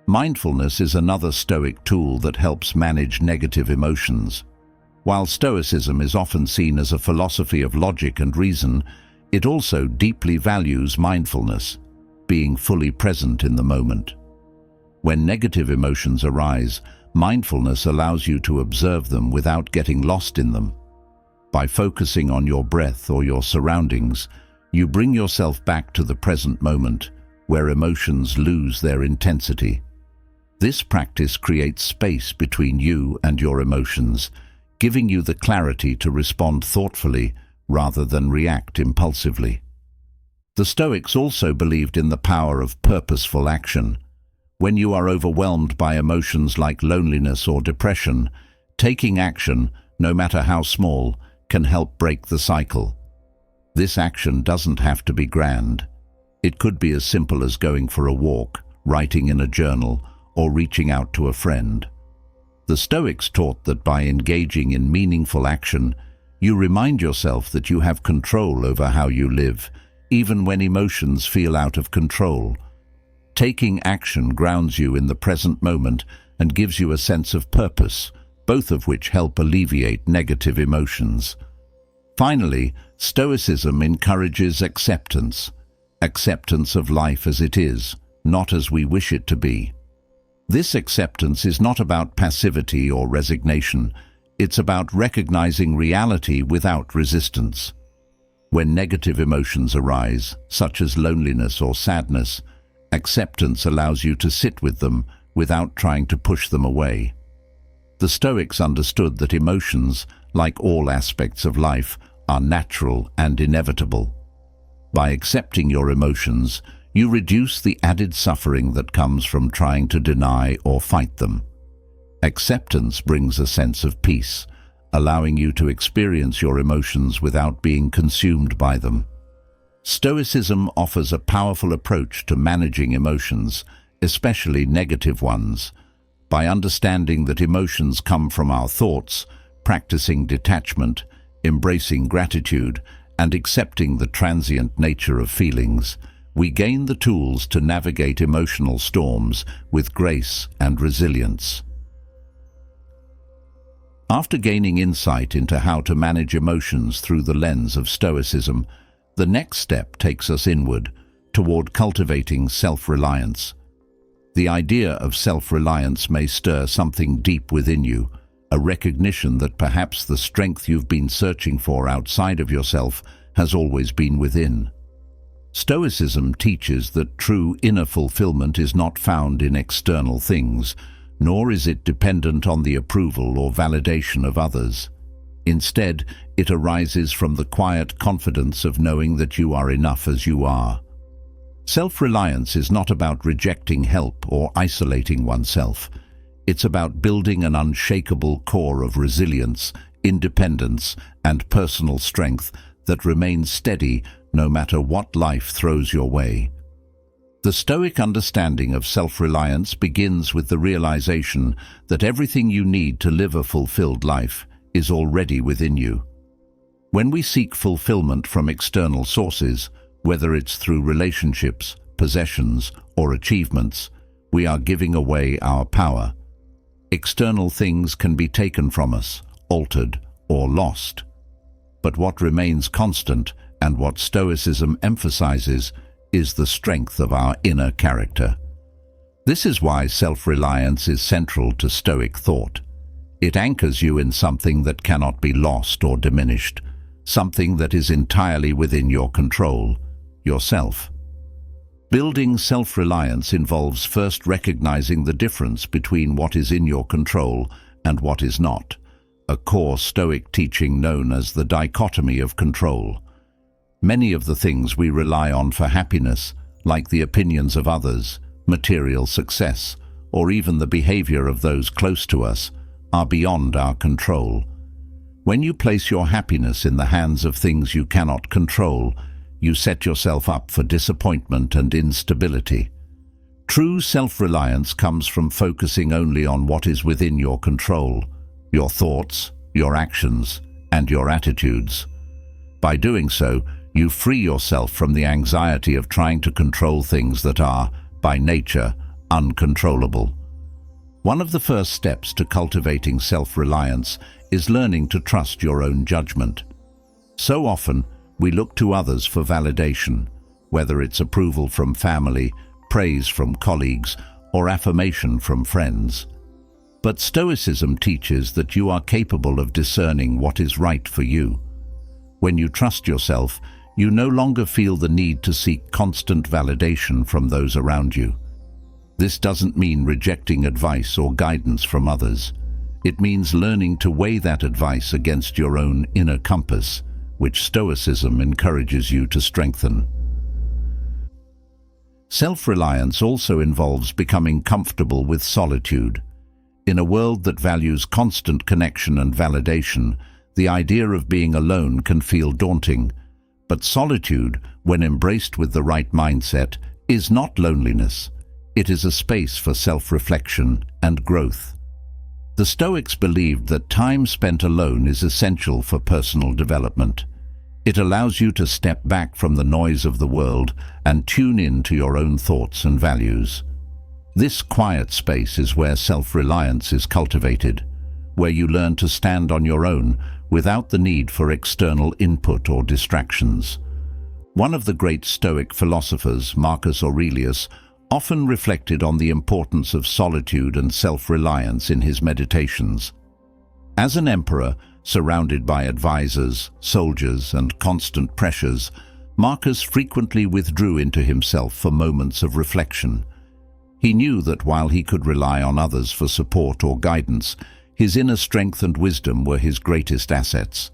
Mindfulness is another Stoic tool that helps manage negative emotions. While Stoicism is often seen as a philosophy of logic and reason, it also deeply values mindfulness, being fully present in the moment. When negative emotions arise, mindfulness allows you to observe them without getting lost in them. By focusing on your breath or your surroundings, you bring yourself back to the present moment, where emotions lose their intensity. This practice creates space between you and your emotions, giving you the clarity to respond thoughtfully rather than react impulsively. The Stoics also believed in the power of purposeful action. When you are overwhelmed by emotions like loneliness or depression, taking action, no matter how small, can help break the cycle. This action doesn't have to be grand. It could be as simple as going for a walk, writing in a journal, or reaching out to a friend. The Stoics taught that by engaging in meaningful action, you remind yourself that you have control over how you live, even when emotions feel out of control. Taking action grounds you in the present moment and gives you a sense of purpose, both of which help alleviate negative emotions. Finally, Stoicism encourages acceptance. Acceptance of life as it is, not as we wish it to be. This acceptance is not about passivity or resignation. It's about recognizing reality without resistance. When negative emotions arise, such as loneliness or sadness, acceptance allows you to sit with them without trying to push them away. The Stoics understood that emotions, like all aspects of life, are natural and inevitable. By accepting your emotions, you reduce the added suffering that comes from trying to deny or fight them. Acceptance brings a sense of peace, allowing you to experience your emotions without being consumed by them. Stoicism offers a powerful approach to managing emotions, especially negative ones. By understanding that emotions come from our thoughts, practicing detachment, embracing gratitude, and accepting the transient nature of feelings, we gain the tools to navigate emotional storms with grace and resilience. After gaining insight into how to manage emotions through the lens of Stoicism, the next step takes us inward, toward cultivating self-reliance. The idea of self-reliance may stir something deep within you, a recognition that perhaps the strength you've been searching for outside of yourself has always been within. Stoicism teaches that true inner fulfillment is not found in external things, nor is it dependent on the approval or validation of others. Instead, it arises from the quiet confidence of knowing that you are enough as you are. Self-reliance is not about rejecting help or isolating oneself. It's about building an unshakable core of resilience, independence, and personal strength that remains steady no matter what life throws your way. The Stoic understanding of self-reliance begins with the realization that everything you need to live a fulfilled life is already within you. When we seek fulfillment from external sources, whether it's through relationships, possessions, or achievements, we are giving away our power. External things can be taken from us, altered, or lost. But what remains constant, and what Stoicism emphasizes, is the strength of our inner character. This is why self-reliance is central to Stoic thought. It anchors you in something that cannot be lost or diminished, something that is entirely within your control, yourself. Building self-reliance involves first recognizing the difference between what is in your control and what is not, a core Stoic teaching known as the dichotomy of control. Many of the things we rely on for happiness, like the opinions of others, material success, or even the behavior of those close to us, are beyond our control. When you place your happiness in the hands of things you cannot control, you set yourself up for disappointment and instability. True self-reliance comes from focusing only on what is within your control, your thoughts, your actions, and your attitudes. By doing so, you free yourself from the anxiety of trying to control things that are, by nature, uncontrollable. One of the first steps to cultivating self-reliance is learning to trust your own judgment. So often, we look to others for validation, whether it's approval from family, praise from colleagues, or affirmation from friends. But Stoicism teaches that you are capable of discerning what is right for you. When you trust yourself, you no longer feel the need to seek constant validation from those around you. This doesn't mean rejecting advice or guidance from others. It means learning to weigh that advice against your own inner compass, which Stoicism encourages you to strengthen. Self-reliance also involves becoming comfortable with solitude. In a world that values constant connection and validation, the idea of being alone can feel daunting. But solitude, when embraced with the right mindset, is not loneliness. It is a space for self-reflection and growth. The Stoics believed that time spent alone is essential for personal development. It allows you to step back from the noise of the world and tune in to your own thoughts and values. This quiet space is where self-reliance is cultivated, where you learn to stand on your own without the need for external input or distractions. One of the great Stoic philosophers, Marcus Aurelius, often reflected on the importance of solitude and self-reliance in his meditations. As an emperor, surrounded by advisors, soldiers, and constant pressures, Marcus frequently withdrew into himself for moments of reflection. He knew that while he could rely on others for support or guidance, his inner strength and wisdom were his greatest assets.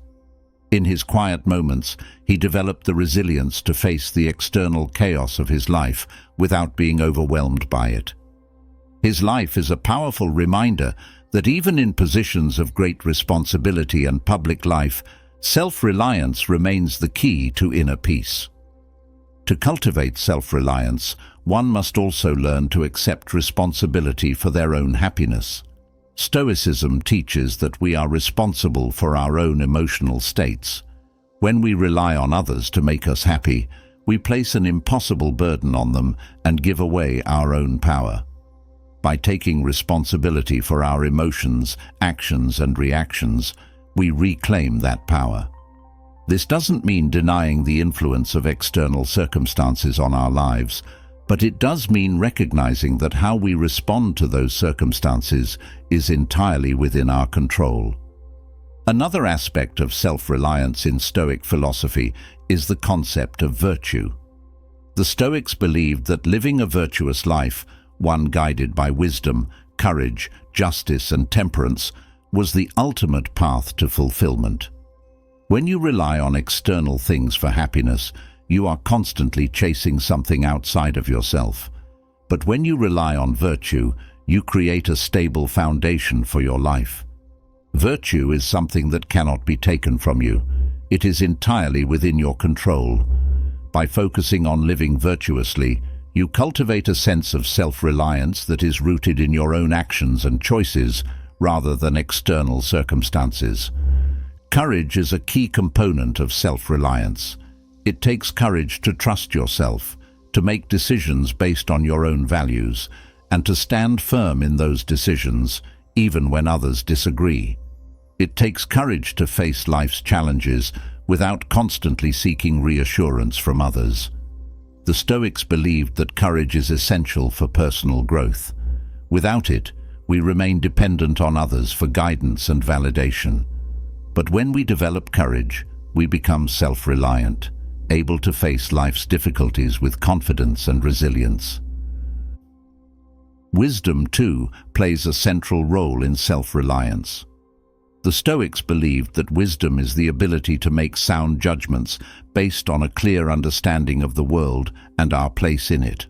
In his quiet moments, he developed the resilience to face the external chaos of his life without being overwhelmed by it. His life is a powerful reminder that even in positions of great responsibility and public life, self-reliance remains the key to inner peace. To cultivate self-reliance, one must also learn to accept responsibility for their own happiness. Stoicism teaches that we are responsible for our own emotional states. When we rely on others to make us happy, we place an impossible burden on them and give away our own power. By taking responsibility for our emotions, actions, and reactions, we reclaim that power. This doesn't mean denying the influence of external circumstances on our lives, but it does mean recognizing that how we respond to those circumstances is entirely within our control. Another aspect of self-reliance in Stoic philosophy is the concept of virtue. The Stoics believed that living a virtuous life, one guided by wisdom, courage, justice, and temperance, was the ultimate path to fulfillment. When you rely on external things for happiness, you are constantly chasing something outside of yourself. But when you rely on virtue, you create a stable foundation for your life. Virtue is something that cannot be taken from you. It is entirely within your control. By focusing on living virtuously, you cultivate a sense of self-reliance that is rooted in your own actions and choices rather than external circumstances. Courage is a key component of self-reliance. It takes courage to trust yourself, to make decisions based on your own values, and to stand firm in those decisions, even when others disagree. It takes courage to face life's challenges without constantly seeking reassurance from others. The Stoics believed that courage is essential for personal growth. Without it, we remain dependent on others for guidance and validation. But when we develop courage, we become self-reliant, able to face life's difficulties with confidence and resilience. Wisdom, too, plays a central role in self-reliance. The Stoics believed that wisdom is the ability to make sound judgments based on a clear understanding of the world and our place in it.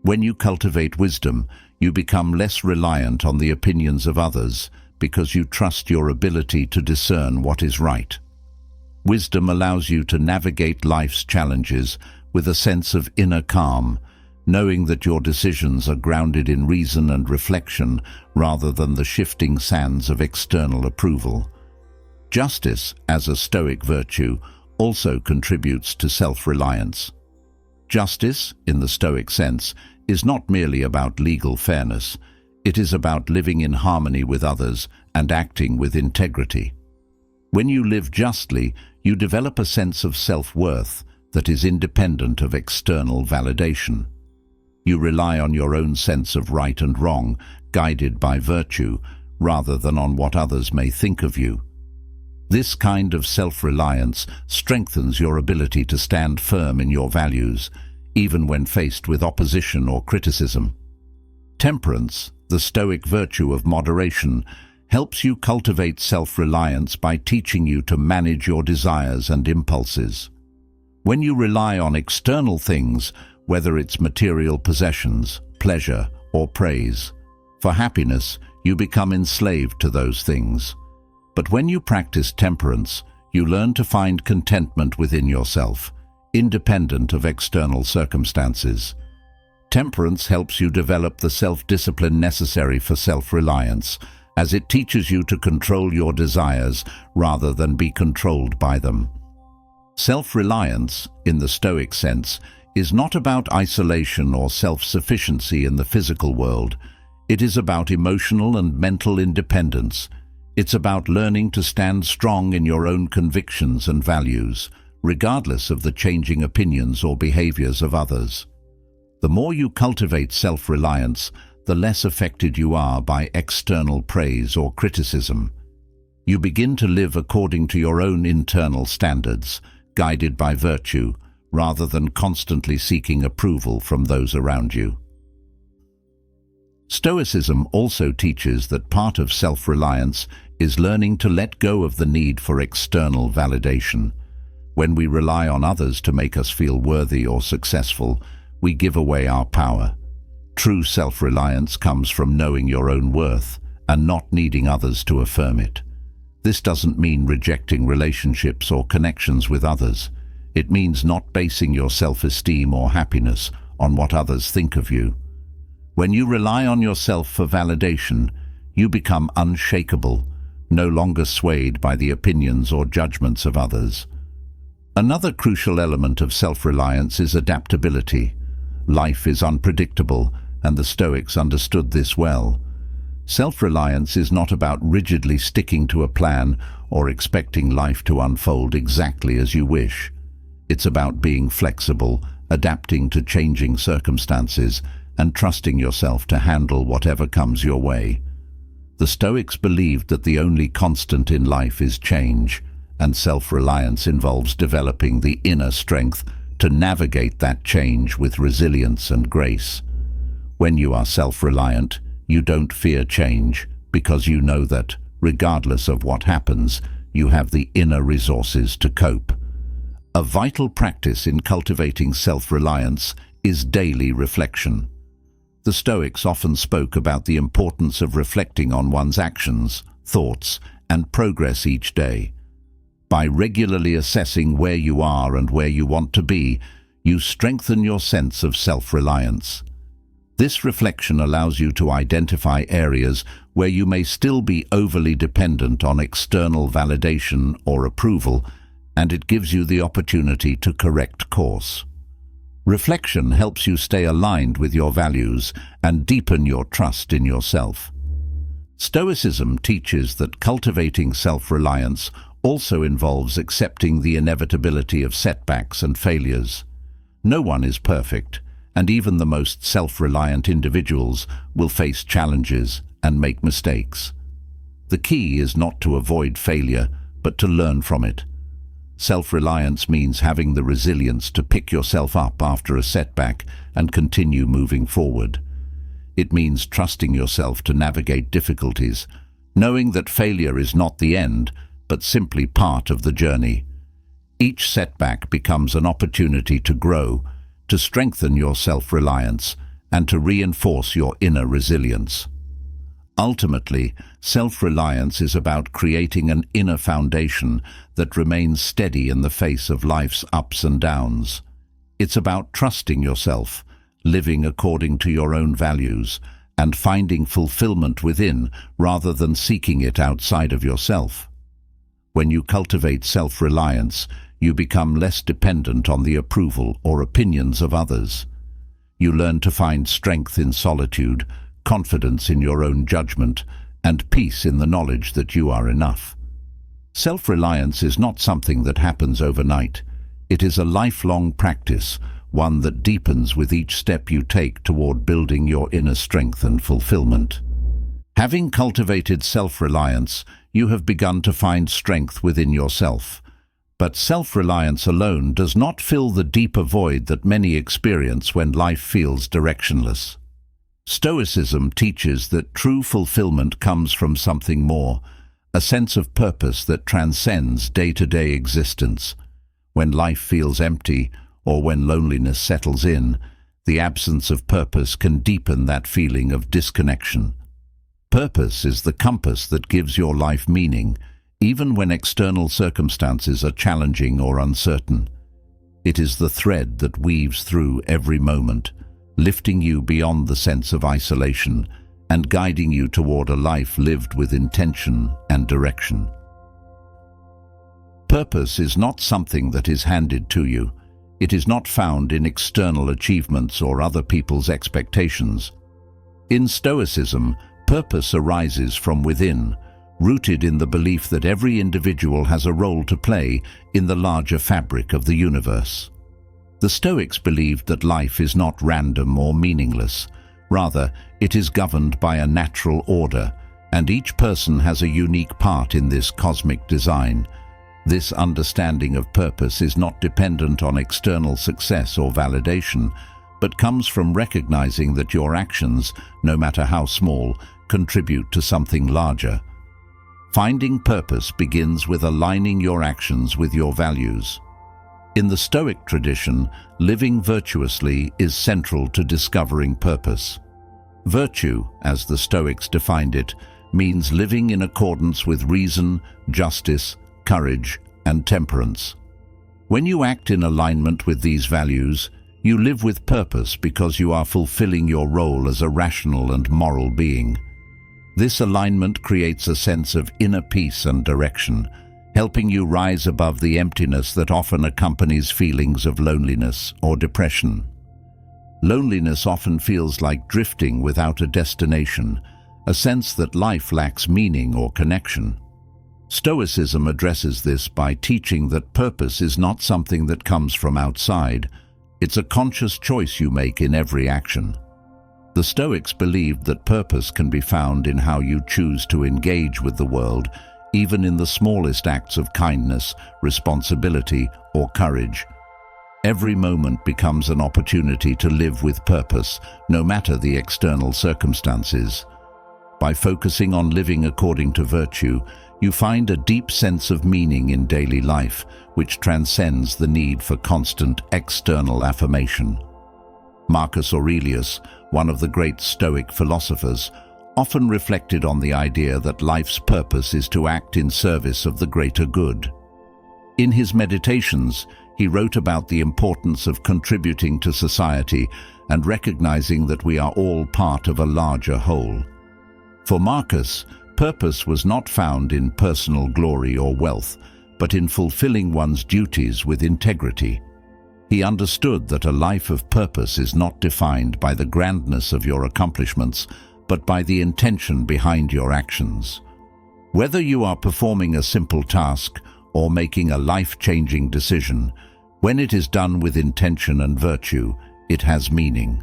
When you cultivate wisdom, you become less reliant on the opinions of others because you trust your ability to discern what is right. Wisdom allows you to navigate life's challenges with a sense of inner calm, knowing that your decisions are grounded in reason and reflection rather than the shifting sands of external approval. Justice, as a Stoic virtue, also contributes to self-reliance. Justice, in the Stoic sense, is not merely about legal fairness. It is about living in harmony with others and acting with integrity. When you live justly, you develop a sense of self-worth that is independent of external validation. You rely on your own sense of right and wrong, guided by virtue, rather than on what others may think of you. This kind of self-reliance strengthens your ability to stand firm in your values, even when faced with opposition or criticism. Temperance, the Stoic virtue of moderation, helps you cultivate self-reliance by teaching you to manage your desires and impulses. When you rely on external things, whether it's material possessions, pleasure, or praise, for happiness, you become enslaved to those things. But when you practice temperance, you learn to find contentment within yourself, independent of external circumstances. Temperance helps you develop the self-discipline necessary for self-reliance, as it teaches you to control your desires rather than be controlled by them. Self-reliance, in the Stoic sense, is not about isolation or self-sufficiency in the physical world. It is about emotional and mental independence. It's about learning to stand strong in your own convictions and values, regardless of the changing opinions or behaviors of others. The more you cultivate self-reliance, the less affected you are by external praise or criticism. You begin to live according to your own internal standards, guided by virtue, rather than constantly seeking approval from those around you. Stoicism also teaches that part of self-reliance is learning to let go of the need for external validation. When we rely on others to make us feel worthy or successful, we give away our power. True self-reliance comes from knowing your own worth and not needing others to affirm it. This doesn't mean rejecting relationships or connections with others. It means not basing your self-esteem or happiness on what others think of you. When you rely on yourself for validation, you become unshakable, no longer swayed by the opinions or judgments of others. Another crucial element of self-reliance is adaptability. Life is unpredictable, and the Stoics understood this well. Self-reliance is not about rigidly sticking to a plan or expecting life to unfold exactly as you wish. It's about being flexible, adapting to changing circumstances, and trusting yourself to handle whatever comes your way. The Stoics believed that the only constant in life is change, and self-reliance involves developing the inner strength to navigate that change with resilience and grace. When you are self-reliant, you don't fear change because you know that, regardless of what happens, you have the inner resources to cope. A vital practice in cultivating self-reliance is daily reflection. The Stoics often spoke about the importance of reflecting on one's actions, thoughts, and progress each day. By regularly assessing where you are and where you want to be, you strengthen your sense of self-reliance. This reflection allows you to identify areas where you may still be overly dependent on external validation or approval, and it gives you the opportunity to correct course. Reflection helps you stay aligned with your values and deepen your trust in yourself. Stoicism teaches that cultivating self-reliance also involves accepting the inevitability of setbacks and failures. No one is perfect, and even the most self-reliant individuals will face challenges and make mistakes. The key is not to avoid failure, but to learn from it. Self-reliance means having the resilience to pick yourself up after a setback and continue moving forward. It means trusting yourself to navigate difficulties, knowing that failure is not the end, but simply part of the journey. Each setback becomes an opportunity to grow, to strengthen your self-reliance, and to reinforce your inner resilience. Ultimately, self-reliance is about creating an inner foundation that remains steady in the face of life's ups and downs. It's about trusting yourself, living according to your own values, and finding fulfillment within rather than seeking it outside of yourself. When you cultivate self-reliance, you become less dependent on the approval or opinions of others. You learn to find strength in solitude, confidence in your own judgment, and peace in the knowledge that you are enough. Self-reliance is not something that happens overnight. It is a lifelong practice, one that deepens with each step you take toward building your inner strength and fulfillment. Having cultivated self-reliance, you have begun to find strength within yourself. But self-reliance alone does not fill the deeper void that many experience when life feels directionless. Stoicism teaches that true fulfillment comes from something more, a sense of purpose that transcends day-to-day existence. When life feels empty, or when loneliness settles in, the absence of purpose can deepen that feeling of disconnection. Purpose is the compass that gives your life meaning, even when external circumstances are challenging or uncertain. It is the thread that weaves through every moment, lifting you beyond the sense of isolation and guiding you toward a life lived with intention and direction. Purpose is not something that is handed to you. It is not found in external achievements or other people's expectations. In Stoicism, purpose arises from within, rooted in the belief that every individual has a role to play in the larger fabric of the universe. The Stoics believed that life is not random or meaningless. Rather, it is governed by a natural order, and each person has a unique part in this cosmic design. This understanding of purpose is not dependent on external success or validation, but comes from recognizing that your actions, no matter how small, contribute to something larger. Finding purpose begins with aligning your actions with your values. In the Stoic tradition, living virtuously is central to discovering purpose. Virtue, as the Stoics defined it, means living in accordance with reason, justice, courage, and temperance. When you act in alignment with these values, you live with purpose because you are fulfilling your role as a rational and moral being. This alignment creates a sense of inner peace and direction, helping you rise above the emptiness that often accompanies feelings of loneliness or depression. Loneliness often feels like drifting without a destination, a sense that life lacks meaning or connection. Stoicism addresses this by teaching that purpose is not something that comes from outside. It's a conscious choice you make in every action. The Stoics believed that purpose can be found in how you choose to engage with the world, even in the smallest acts of kindness, responsibility, or courage. Every moment becomes an opportunity to live with purpose, no matter the external circumstances. By focusing on living according to virtue, you find a deep sense of meaning in daily life, which transcends the need for constant external affirmation. Marcus Aurelius, one of the great Stoic philosophers, often reflected on the idea that life's purpose is to act in service of the greater good. In his meditations, he wrote about the importance of contributing to society and recognizing that we are all part of a larger whole. For Marcus, purpose was not found in personal glory or wealth, but in fulfilling one's duties with integrity. He understood that a life of purpose is not defined by the grandness of your accomplishments, but by the intention behind your actions. Whether you are performing a simple task or making a life-changing decision, when it is done with intention and virtue, it has meaning.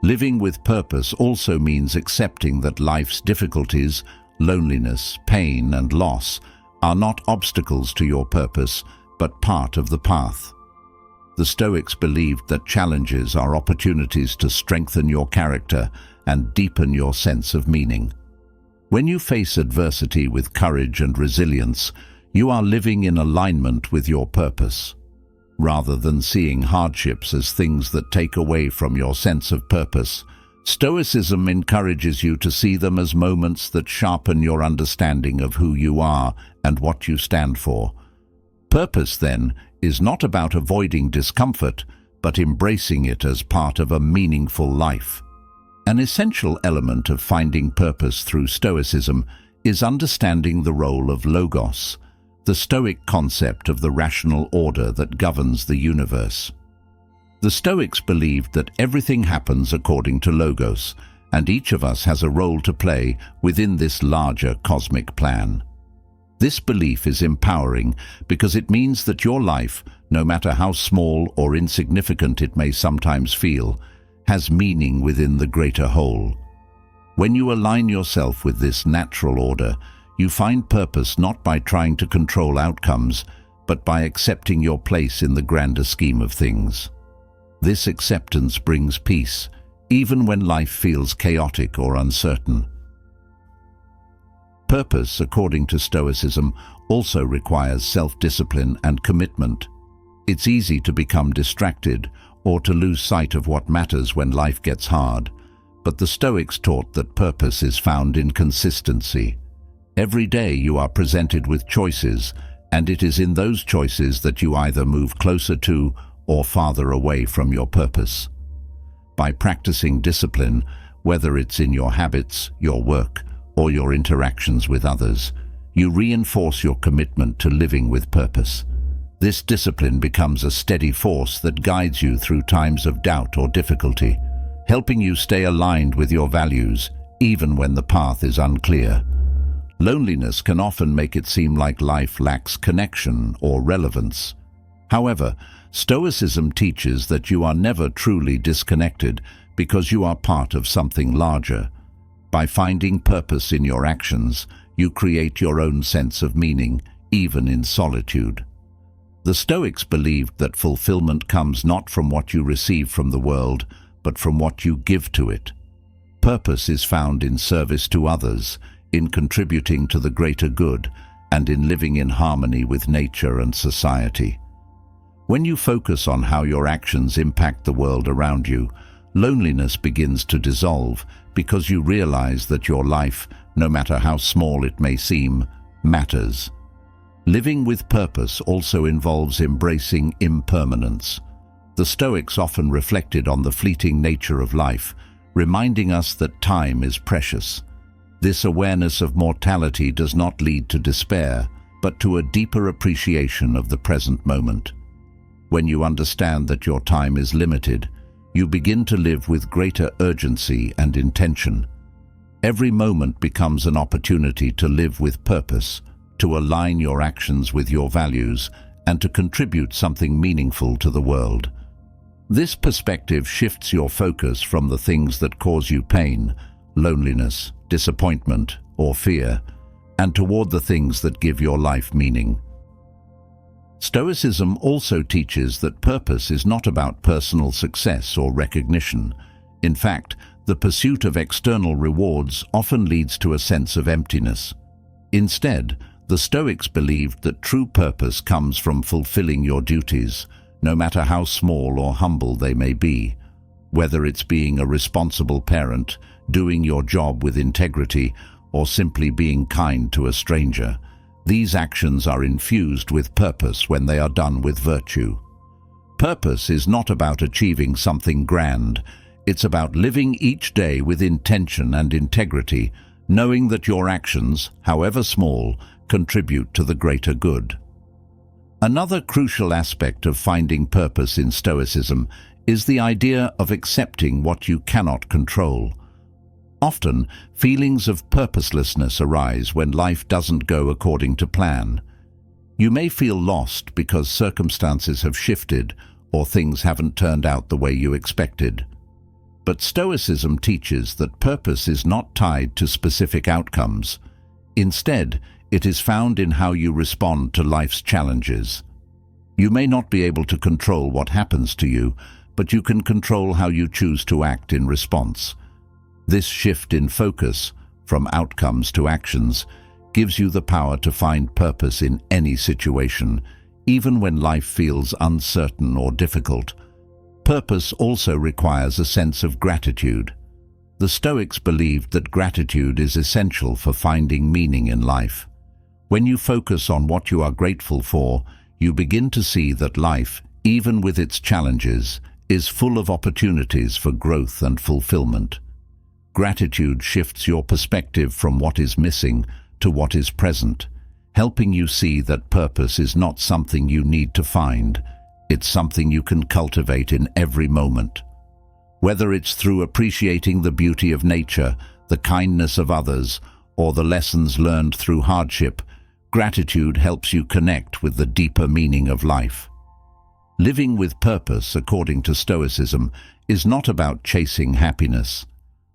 Living with purpose also means accepting that life's difficulties, loneliness, pain, and loss are not obstacles to your purpose, but part of the path. The Stoics believed that challenges are opportunities to strengthen your character and deepen your sense of meaning. When you face adversity with courage and resilience, you are living in alignment with your purpose. Rather than seeing hardships as things that take away from your sense of purpose, Stoicism encourages you to see them as moments that sharpen your understanding of who you are and what you stand for. Purpose, then, is not about avoiding discomfort, but embracing it as part of a meaningful life. An essential element of finding purpose through Stoicism is understanding the role of logos, the Stoic concept of the rational order that governs the universe. The Stoics believed that everything happens according to logos, and each of us has a role to play within this larger cosmic plan. This belief is empowering because it means that your life, no matter how small or insignificant it may sometimes feel, has meaning within the greater whole. When you align yourself with this natural order, you find purpose not by trying to control outcomes, but by accepting your place in the grander scheme of things. This acceptance brings peace, even when life feels chaotic or uncertain. Purpose, according to Stoicism, also requires self-discipline and commitment. It's easy to become distracted or to lose sight of what matters when life gets hard, but the Stoics taught that purpose is found in consistency. Every day you are presented with choices, and it is in those choices that you either move closer to or farther away from your purpose. By practicing discipline, whether it's in your habits, your work, or your interactions with others, you reinforce your commitment to living with purpose. This discipline becomes a steady force that guides you through times of doubt or difficulty, helping you stay aligned with your values, even when the path is unclear. Loneliness can often make it seem like life lacks connection or relevance. However, Stoicism teaches that you are never truly disconnected because you are part of something larger. By finding purpose in your actions, you create your own sense of meaning, even in solitude. The Stoics believed that fulfillment comes not from what you receive from the world, but from what you give to it. Purpose is found in service to others, in contributing to the greater good, and in living in harmony with nature and society. When you focus on how your actions impact the world around you, loneliness begins to dissolve because you realize that your life, no matter how small it may seem, matters. Living with purpose also involves embracing impermanence. The Stoics often reflected on the fleeting nature of life, reminding us that time is precious. This awareness of mortality does not lead to despair, but to a deeper appreciation of the present moment. When you understand that your time is limited, you begin to live with greater urgency and intention. Every moment becomes an opportunity to live with purpose, to align your actions with your values, and to contribute something meaningful to the world. This perspective shifts your focus from the things that cause you pain, loneliness, disappointment, or fear, and toward the things that give your life meaning. Stoicism also teaches that purpose is not about personal success or recognition. In fact, the pursuit of external rewards often leads to a sense of emptiness. Instead, the Stoics believed that true purpose comes from fulfilling your duties, no matter how small or humble they may be. Whether it's being a responsible parent, doing your job with integrity, or simply being kind to a stranger, these actions are infused with purpose when they are done with virtue. Purpose is not about achieving something grand. It's about living each day with intention and integrity, knowing that your actions, however small, contribute to the greater good. Another crucial aspect of finding purpose in Stoicism is the idea of accepting what you cannot control. Often, feelings of purposelessness arise when life doesn't go according to plan. You may feel lost because circumstances have shifted or things haven't turned out the way you expected. But Stoicism teaches that purpose is not tied to specific outcomes. Instead, it is found in how you respond to life's challenges. You may not be able to control what happens to you, but you can control how you choose to act in response. This shift in focus, from outcomes to actions, gives you the power to find purpose in any situation, even when life feels uncertain or difficult. Purpose also requires a sense of gratitude. The Stoics believed that gratitude is essential for finding meaning in life. When you focus on what you are grateful for, you begin to see that life, even with its challenges, is full of opportunities for growth and fulfillment. Gratitude shifts your perspective from what is missing to what is present, helping you see that purpose is not something you need to find. It's something you can cultivate in every moment. Whether it's through appreciating the beauty of nature, the kindness of others, or the lessons learned through hardship, gratitude helps you connect with the deeper meaning of life. Living with purpose, according to Stoicism, is not about chasing happiness.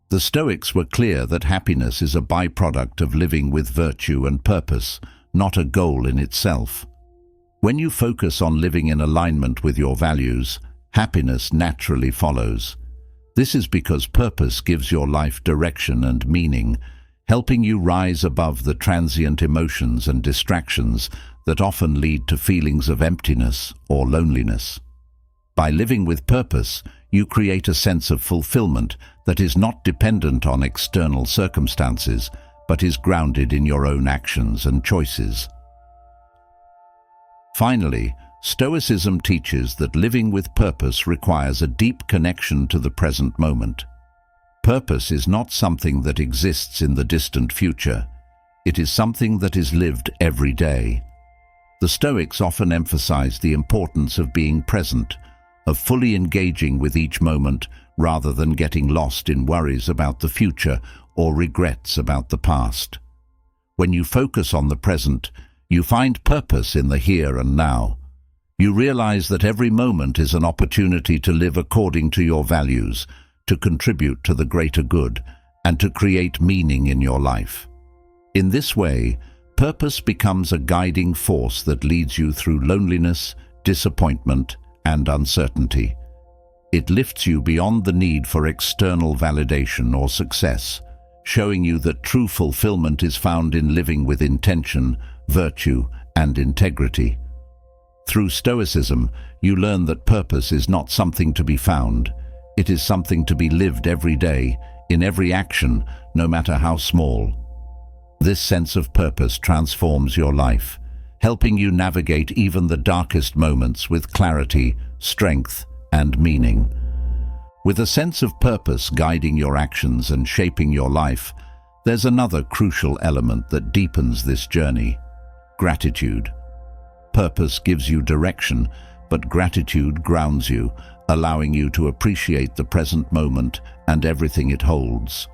The Stoics were clear that happiness is a byproduct of living with virtue and purpose, not a goal in itself. When you focus on living in alignment with your values, happiness naturally follows. This is because purpose gives your life direction and meaning, helping you rise above the transient emotions and distractions that often lead to feelings of emptiness or loneliness. By living with purpose, you create a sense of fulfillment that is not dependent on external circumstances, but is grounded in your own actions and choices. Finally, Stoicism teaches that living with purpose requires a deep connection to the present moment. Purpose is not something that exists in the distant future. It is something that is lived every day. The Stoics often emphasize the importance of being present, of fully engaging with each moment rather than getting lost in worries about the future or regrets about the past. When you focus on the present, you find purpose in the here and now. You realize that every moment is an opportunity to live according to your values, to contribute to the greater good, and to create meaning in your life. In this way, purpose becomes a guiding force that leads you through loneliness, disappointment, and uncertainty. It lifts you beyond the need for external validation or success, showing you that true fulfillment is found in living with intention, virtue, and integrity. Through Stoicism, you learn that purpose is not something to be found. It is something to be lived every day, in every action, no matter how small. This sense of purpose transforms your life, helping you navigate even the darkest moments with clarity, strength, and meaning. With a sense of purpose guiding your actions and shaping your life, there's another crucial element that deepens this journey: gratitude. Purpose gives you direction, but gratitude grounds you, allowing you to appreciate the present moment and everything it holds.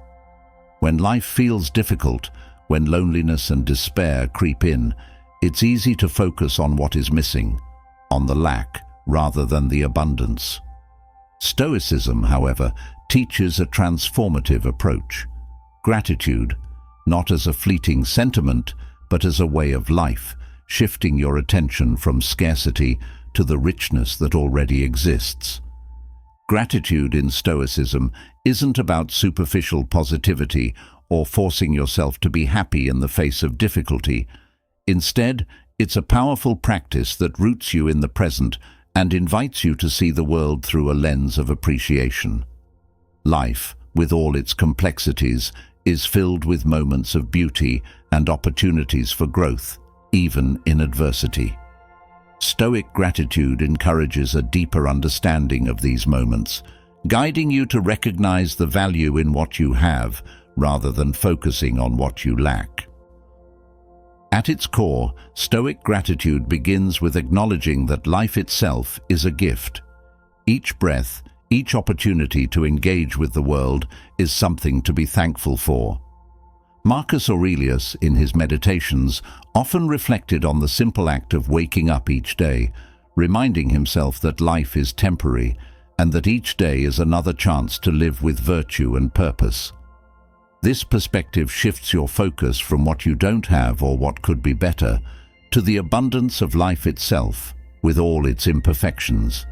When life feels difficult, when loneliness and despair creep in, it's easy to focus on what is missing, on the lack, rather than the abundance. Stoicism, however, teaches a transformative approach. Gratitude, not as a fleeting sentiment, but as a way of life, shifting your attention from scarcity to the richness that already exists. Gratitude in Stoicism isn't about superficial positivity or forcing yourself to be happy in the face of difficulty. Instead, it's a powerful practice that roots you in the present and invites you to see the world through a lens of appreciation. Life, with all its complexities, is filled with moments of beauty and opportunities for growth, even in adversity. Stoic gratitude encourages a deeper understanding of these moments, guiding you to recognize the value in what you have rather than focusing on what you lack. At its core, Stoic gratitude begins with acknowledging that life itself is a gift. Each breath, each opportunity to engage with the world is something to be thankful for. Marcus Aurelius, in his Meditations, often reflected on the simple act of waking up each day, reminding himself that life is temporary and that each day is another chance to live with virtue and purpose. This perspective shifts your focus from what you don't have or what could be better to the abundance of life itself, with all its imperfections.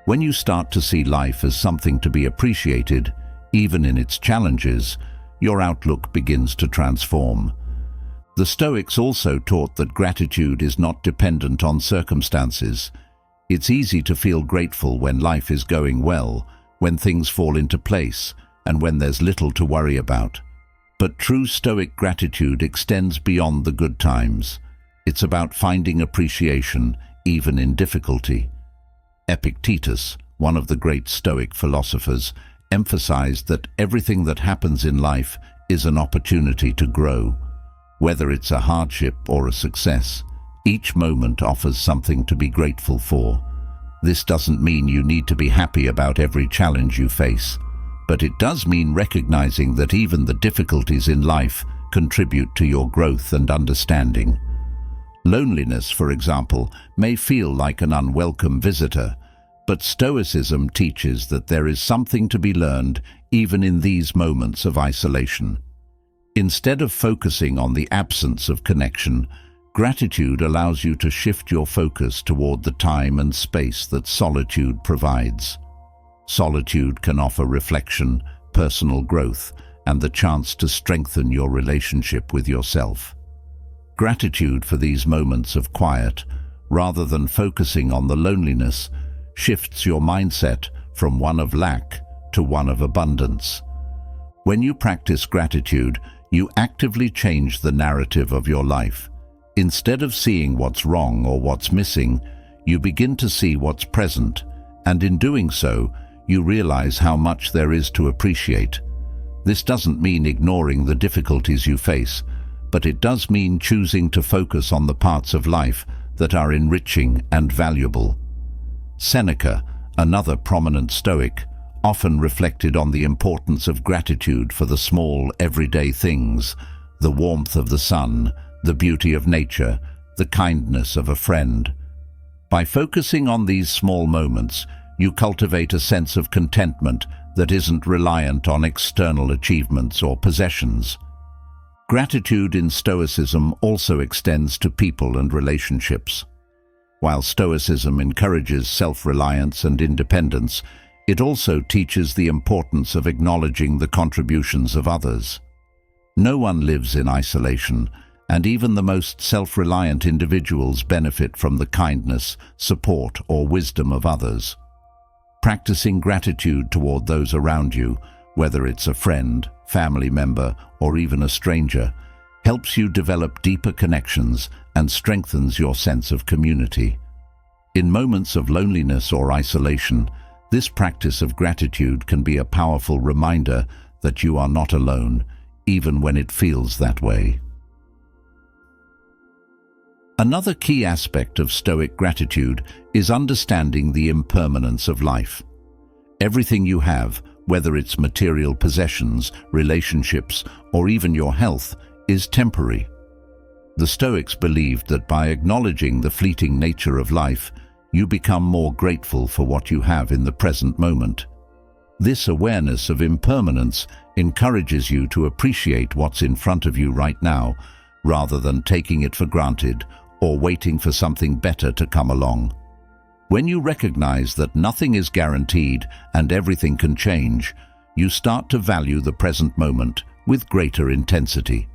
When you start to see life as something to be appreciated, even in its challenges, your outlook begins to transform. The Stoics also taught that gratitude is not dependent on circumstances. It's easy to feel grateful when life is going well, when things fall into place, and when there's little to worry about. But true Stoic gratitude extends beyond the good times. It's about finding appreciation, even in difficulty. Epictetus, one of the great Stoic philosophers, emphasized that everything that happens in life is an opportunity to grow. Whether it's a hardship or a success, each moment offers something to be grateful for. This doesn't mean you need to be happy about every challenge you face, but it does mean recognizing that even the difficulties in life contribute to your growth and understanding. Loneliness, for example, may feel like an unwelcome visitor, but Stoicism teaches that there is something to be learned even in these moments of isolation. Instead of focusing on the absence of connection, gratitude allows you to shift your focus toward the time and space that solitude provides. Solitude can offer reflection, personal growth, and the chance to strengthen your relationship with yourself. Gratitude for these moments of quiet, rather than focusing on the loneliness, shifts your mindset from one of lack to one of abundance. When you practice gratitude, you actively change the narrative of your life. Instead of seeing what's wrong or what's missing, you begin to see what's present, and in doing so, you realize how much there is to appreciate. This doesn't mean ignoring the difficulties you face, but it does mean choosing to focus on the parts of life that are enriching and valuable. Seneca, another prominent Stoic, often reflected on the importance of gratitude for the small, everyday things, the warmth of the sun, the beauty of nature, the kindness of a friend. By focusing on these small moments, you cultivate a sense of contentment that isn't reliant on external achievements or possessions. Gratitude in Stoicism also extends to people and relationships. While Stoicism encourages self-reliance and independence, it also teaches the importance of acknowledging the contributions of others. No one lives in isolation, and even the most self-reliant individuals benefit from the kindness, support, or wisdom of others. Practicing gratitude toward those around you, whether it's a friend, family member, or even a stranger, helps you develop deeper connections and strengthens your sense of community. In moments of loneliness or isolation, this practice of gratitude can be a powerful reminder that you are not alone, even when it feels that way. Another key aspect of Stoic gratitude is understanding the impermanence of life. Everything you have, whether it's material possessions, relationships, or even your health, is temporary. The Stoics believed that by acknowledging the fleeting nature of life, you become more grateful for what you have in the present moment. This awareness of impermanence encourages you to appreciate what's in front of you right now, rather than taking it for granted or waiting for something better to come along. When you recognize that nothing is guaranteed and everything can change, you start to value the present moment with greater intensity.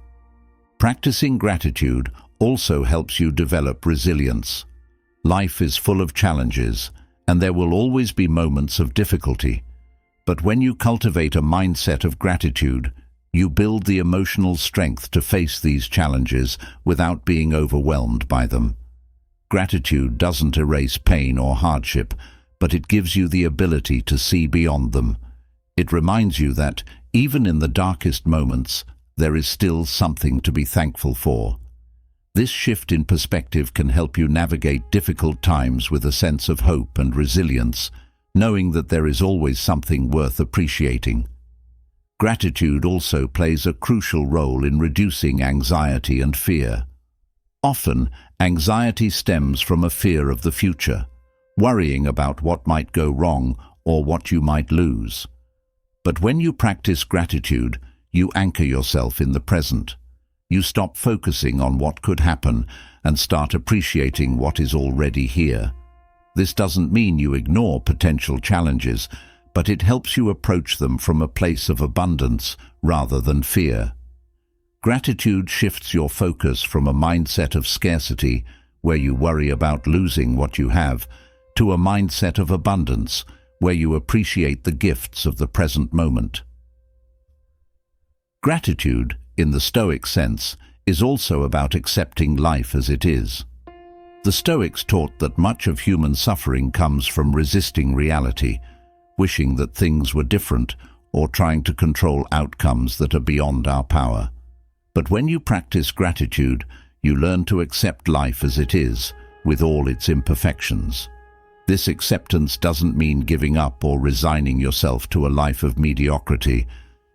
Practicing gratitude also helps you develop resilience. Life is full of challenges, and there will always be moments of difficulty. But when you cultivate a mindset of gratitude, you build the emotional strength to face these challenges without being overwhelmed by them. Gratitude doesn't erase pain or hardship, but it gives you the ability to see beyond them. It reminds you that, even in the darkest moments, there is still something to be thankful for. This shift in perspective can help you navigate difficult times with a sense of hope and resilience, knowing that there is always something worth appreciating. Gratitude also plays a crucial role in reducing anxiety and fear. Often, anxiety stems from a fear of the future, worrying about what might go wrong or what you might lose. But when you practice gratitude, you anchor yourself in the present. You stop focusing on what could happen and start appreciating what is already here. This doesn't mean you ignore potential challenges, but it helps you approach them from a place of abundance rather than fear. Gratitude shifts your focus from a mindset of scarcity, where you worry about losing what you have, to a mindset of abundance, where you appreciate the gifts of the present moment. Gratitude, in the Stoic sense, is also about accepting life as it is. The Stoics taught that much of human suffering comes from resisting reality, wishing that things were different, or trying to control outcomes that are beyond our power. But when you practice gratitude, you learn to accept life as it is, with all its imperfections. This acceptance doesn't mean giving up or resigning yourself to a life of mediocrity.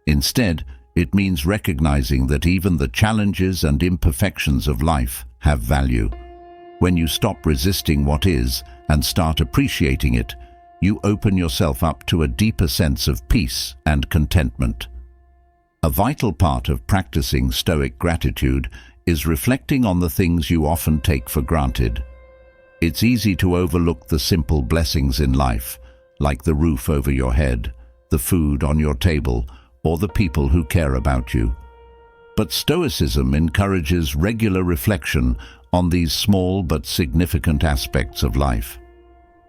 Instead, it means recognizing that even the challenges and imperfections of life have value. When you stop resisting what is and start appreciating it, you open yourself up to a deeper sense of peace and contentment. A vital part of practicing Stoic gratitude is reflecting on the things you often take for granted. It's easy to overlook the simple blessings in life, like the roof over your head, the food on your table, or the people who care about you. But Stoicism encourages regular reflection on these small but significant aspects of life.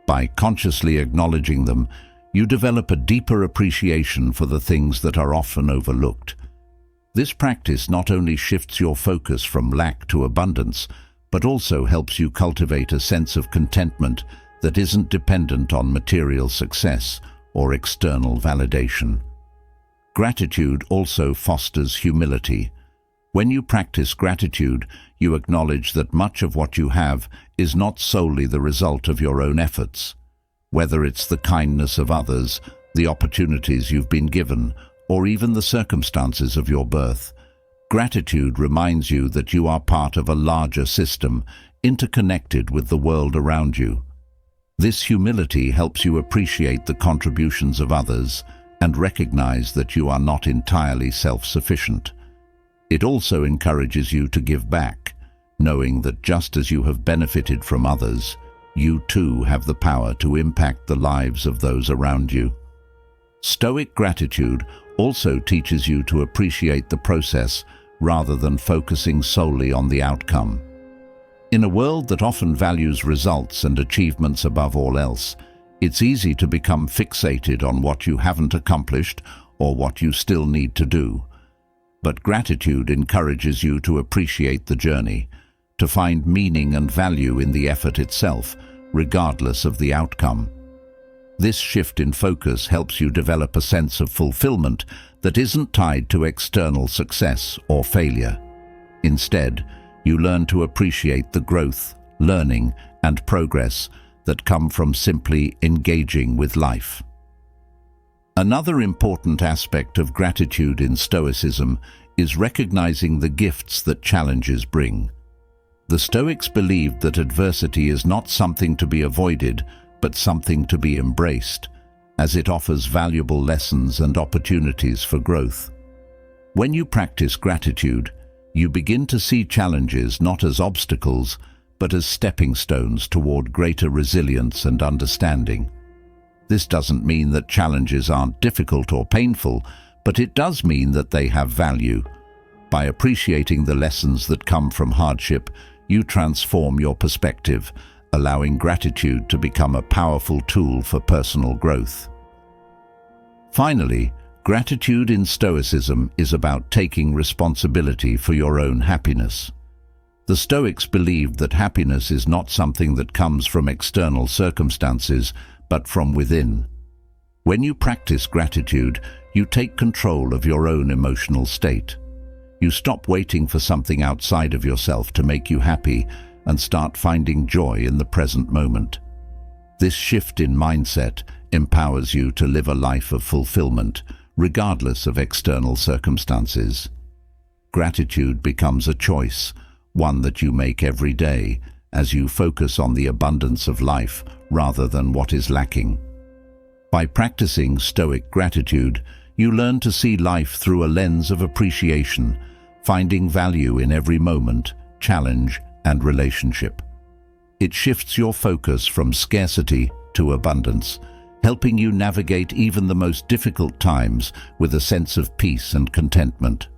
By consciously acknowledging them, you develop a deeper appreciation for the things that are often overlooked. This practice not only shifts your focus from lack to abundance, but also helps you cultivate a sense of contentment that isn't dependent on material success or external validation. Gratitude also fosters humility. When you practice gratitude, you acknowledge that much of what you have is not solely the result of your own efforts. Whether it's the kindness of others, the opportunities you've been given, or even the circumstances of your birth, gratitude reminds you that you are part of a larger system, interconnected with the world around you. This humility helps you appreciate the contributions of others and recognize that you are not entirely self-sufficient. It also encourages you to give back, knowing that just as you have benefited from others, you too have the power to impact the lives of those around you. Stoic gratitude also teaches you to appreciate the process rather than focusing solely on the outcome. In a world that often values results and achievements above all else, it's easy to become fixated on what you haven't accomplished or what you still need to do. But gratitude encourages you to appreciate the journey, to find meaning and value in the effort itself, regardless of the outcome. This shift in focus helps you develop a sense of fulfillment that isn't tied to external success or failure. Instead, you learn to appreciate the growth, learning, and progress that come from simply engaging with life. Another important aspect of gratitude in Stoicism is recognizing the gifts that challenges bring. The Stoics believed that adversity is not something to be avoided, but something to be embraced, as it offers valuable lessons and opportunities for growth. When you practice gratitude, you begin to see challenges not as obstacles, but as stepping stones toward greater resilience and understanding. This doesn't mean that challenges aren't difficult or painful, but it does mean that they have value. By appreciating the lessons that come from hardship, you transform your perspective, allowing gratitude to become a powerful tool for personal growth. Finally, gratitude in Stoicism is about taking responsibility for your own happiness. The Stoics believed that happiness is not something that comes from external circumstances, but from within. When you practice gratitude, you take control of your own emotional state. You stop waiting for something outside of yourself to make you happy and start finding joy in the present moment. This shift in mindset empowers you to live a life of fulfillment, regardless of external circumstances. Gratitude becomes a choice, one that you make every day, as you focus on the abundance of life rather than what is lacking. By practicing Stoic gratitude, you learn to see life through a lens of appreciation, finding value in every moment, challenge, and relationship. It shifts your focus from scarcity to abundance, helping you navigate even the most difficult times with a sense of peace and contentment.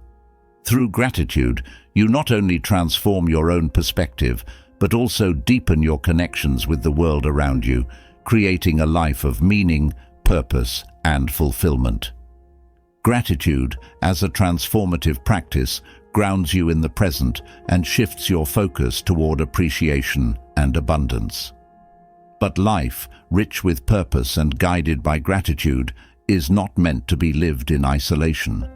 Through gratitude, you not only transform your own perspective, but also deepen your connections with the world around you, creating a life of meaning, purpose, and fulfillment. Gratitude, as a transformative practice, grounds you in the present, and shifts your focus toward appreciation and abundance. But life, rich with purpose and guided by gratitude, is not meant to be lived in isolation.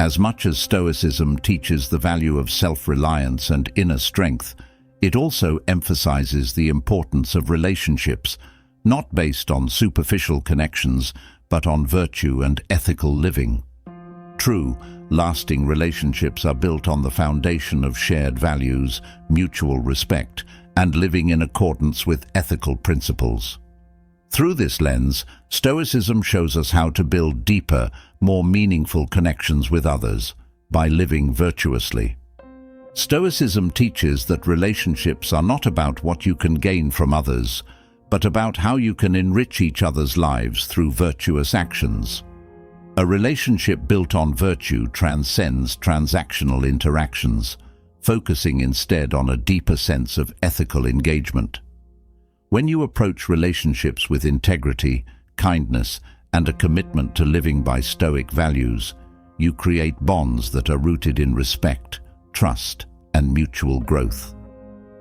As much as Stoicism teaches the value of self-reliance and inner strength, it also emphasizes the importance of relationships, not based on superficial connections, but on virtue and ethical living. True, lasting relationships are built on the foundation of shared values, mutual respect, and living in accordance with ethical principles. Through this lens, Stoicism shows us how to build deeper, more meaningful connections with others by living virtuously. Stoicism teaches that relationships are not about what you can gain from others, but about how you can enrich each other's lives through virtuous actions. A relationship built on virtue transcends transactional interactions, focusing instead on a deeper sense of ethical engagement. When you approach relationships with integrity, kindness, and a commitment to living by Stoic values, you create bonds that are rooted in respect, trust, and mutual growth.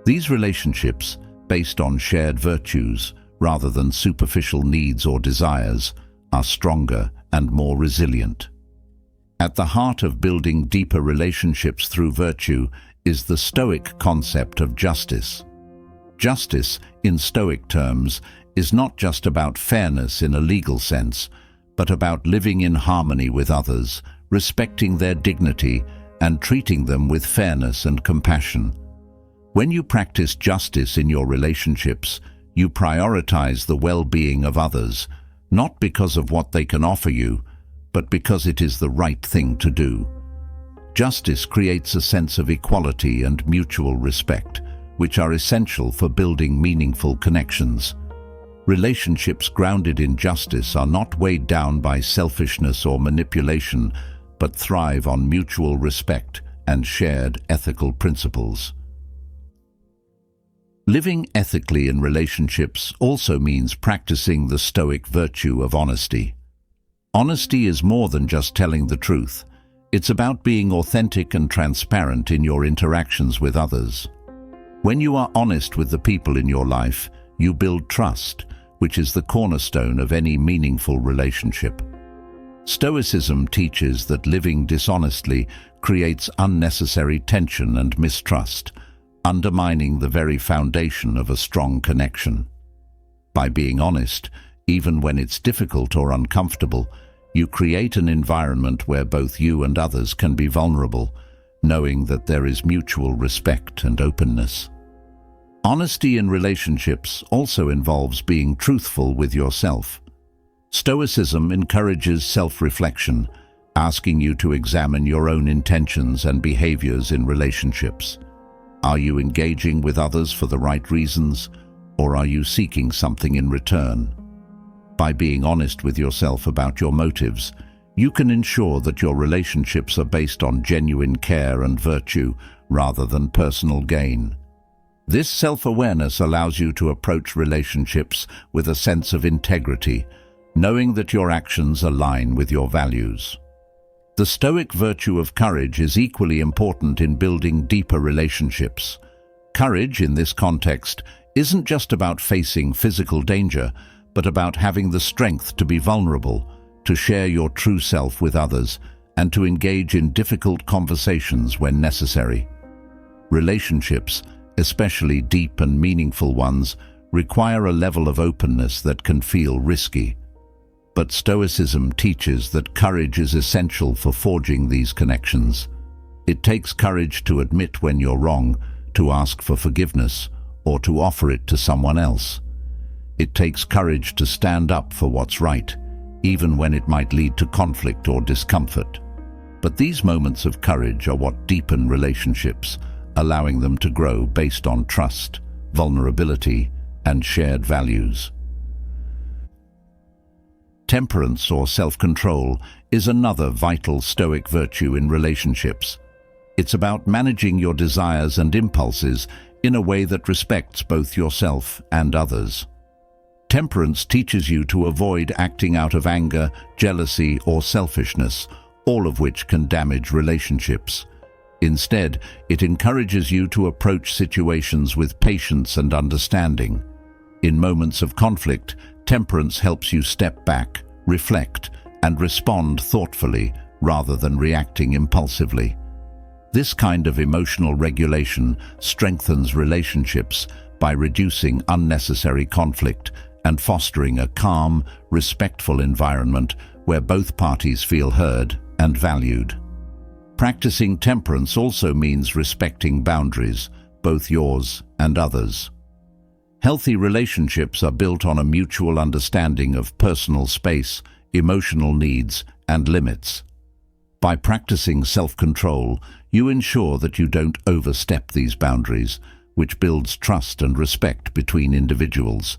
These relationships, based on shared virtues rather than superficial needs or desires, are stronger and more resilient. At the heart of building deeper relationships through virtue is the Stoic concept of justice. Justice, in Stoic terms, is not just about fairness in a legal sense, but about living in harmony with others, respecting their dignity, and treating them with fairness and compassion. When you practice justice in your relationships, you prioritize the well-being of others, not because of what they can offer you, but because it is the right thing to do. Justice creates a sense of equality and mutual respect, which are essential for building meaningful connections. Relationships grounded in justice are not weighed down by selfishness or manipulation, but thrive on mutual respect and shared ethical principles. Living ethically in relationships also means practicing the Stoic virtue of honesty. Honesty is more than just telling the truth. It's about being authentic and transparent in your interactions with others. When you are honest with the people in your life, you build trust, which is the cornerstone of any meaningful relationship. Stoicism teaches that living dishonestly creates unnecessary tension and mistrust, undermining the very foundation of a strong connection. By being honest, even when it's difficult or uncomfortable, you create an environment where both you and others can be vulnerable, knowing that there is mutual respect and openness. Honesty in relationships also involves being truthful with yourself. Stoicism encourages self-reflection, asking you to examine your own intentions and behaviors in relationships. Are you engaging with others for the right reasons, or are you seeking something in return? By being honest with yourself about your motives, you can ensure that your relationships are based on genuine care and virtue rather than personal gain. This self-awareness allows you to approach relationships with a sense of integrity, knowing that your actions align with your values. The Stoic virtue of courage is equally important in building deeper relationships. Courage, in this context, isn't just about facing physical danger, but about having the strength to be vulnerable, to share your true self with others, and to engage in difficult conversations when necessary. Relationships, especially deep and meaningful ones, require a level of openness that can feel risky. But Stoicism teaches that courage is essential for forging these connections. It takes courage to admit when you're wrong, to ask for forgiveness, or to offer it to someone else. It takes courage to stand up for what's right, even when it might lead to conflict or discomfort. But these moments of courage are what deepen relationships, allowing them to grow based on trust, vulnerability, and shared values. Temperance or self-control is another vital Stoic virtue in relationships. It's about managing your desires and impulses in a way that respects both yourself and others. Temperance teaches you to avoid acting out of anger, jealousy, or selfishness, all of which can damage relationships. Instead, it encourages you to approach situations with patience and understanding. In moments of conflict, temperance helps you step back, reflect, and respond thoughtfully rather than reacting impulsively. This kind of emotional regulation strengthens relationships by reducing unnecessary conflict and fostering a calm, respectful environment where both parties feel heard and valued. Practicing temperance also means respecting boundaries, both yours and others. Healthy relationships are built on a mutual understanding of personal space, emotional needs, and limits. By practicing self-control, you ensure that you don't overstep these boundaries, which builds trust and respect between individuals.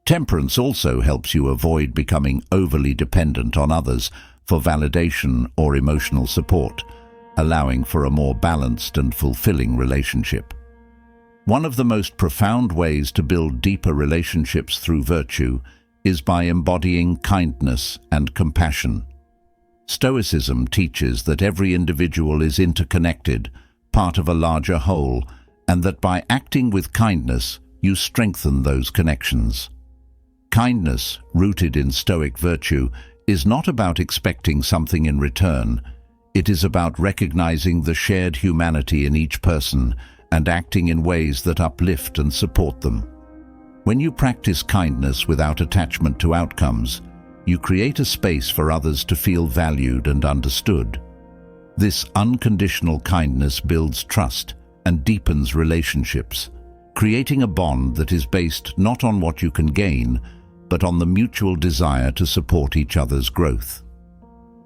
Temperance also helps you avoid becoming overly dependent on others for validation or emotional support, allowing for a more balanced and fulfilling relationship. One of the most profound ways to build deeper relationships through virtue is by embodying kindness and compassion. Stoicism teaches that every individual is interconnected, part of a larger whole, and that by acting with kindness, you strengthen those connections. Kindness, rooted in Stoic virtue, is not about expecting something in return. It is about recognizing the shared humanity in each person and acting in ways that uplift and support them. When you practice kindness without attachment to outcomes, you create a space for others to feel valued and understood. This unconditional kindness builds trust and deepens relationships, creating a bond that is based not on what you can gain, but on the mutual desire to support each other's growth.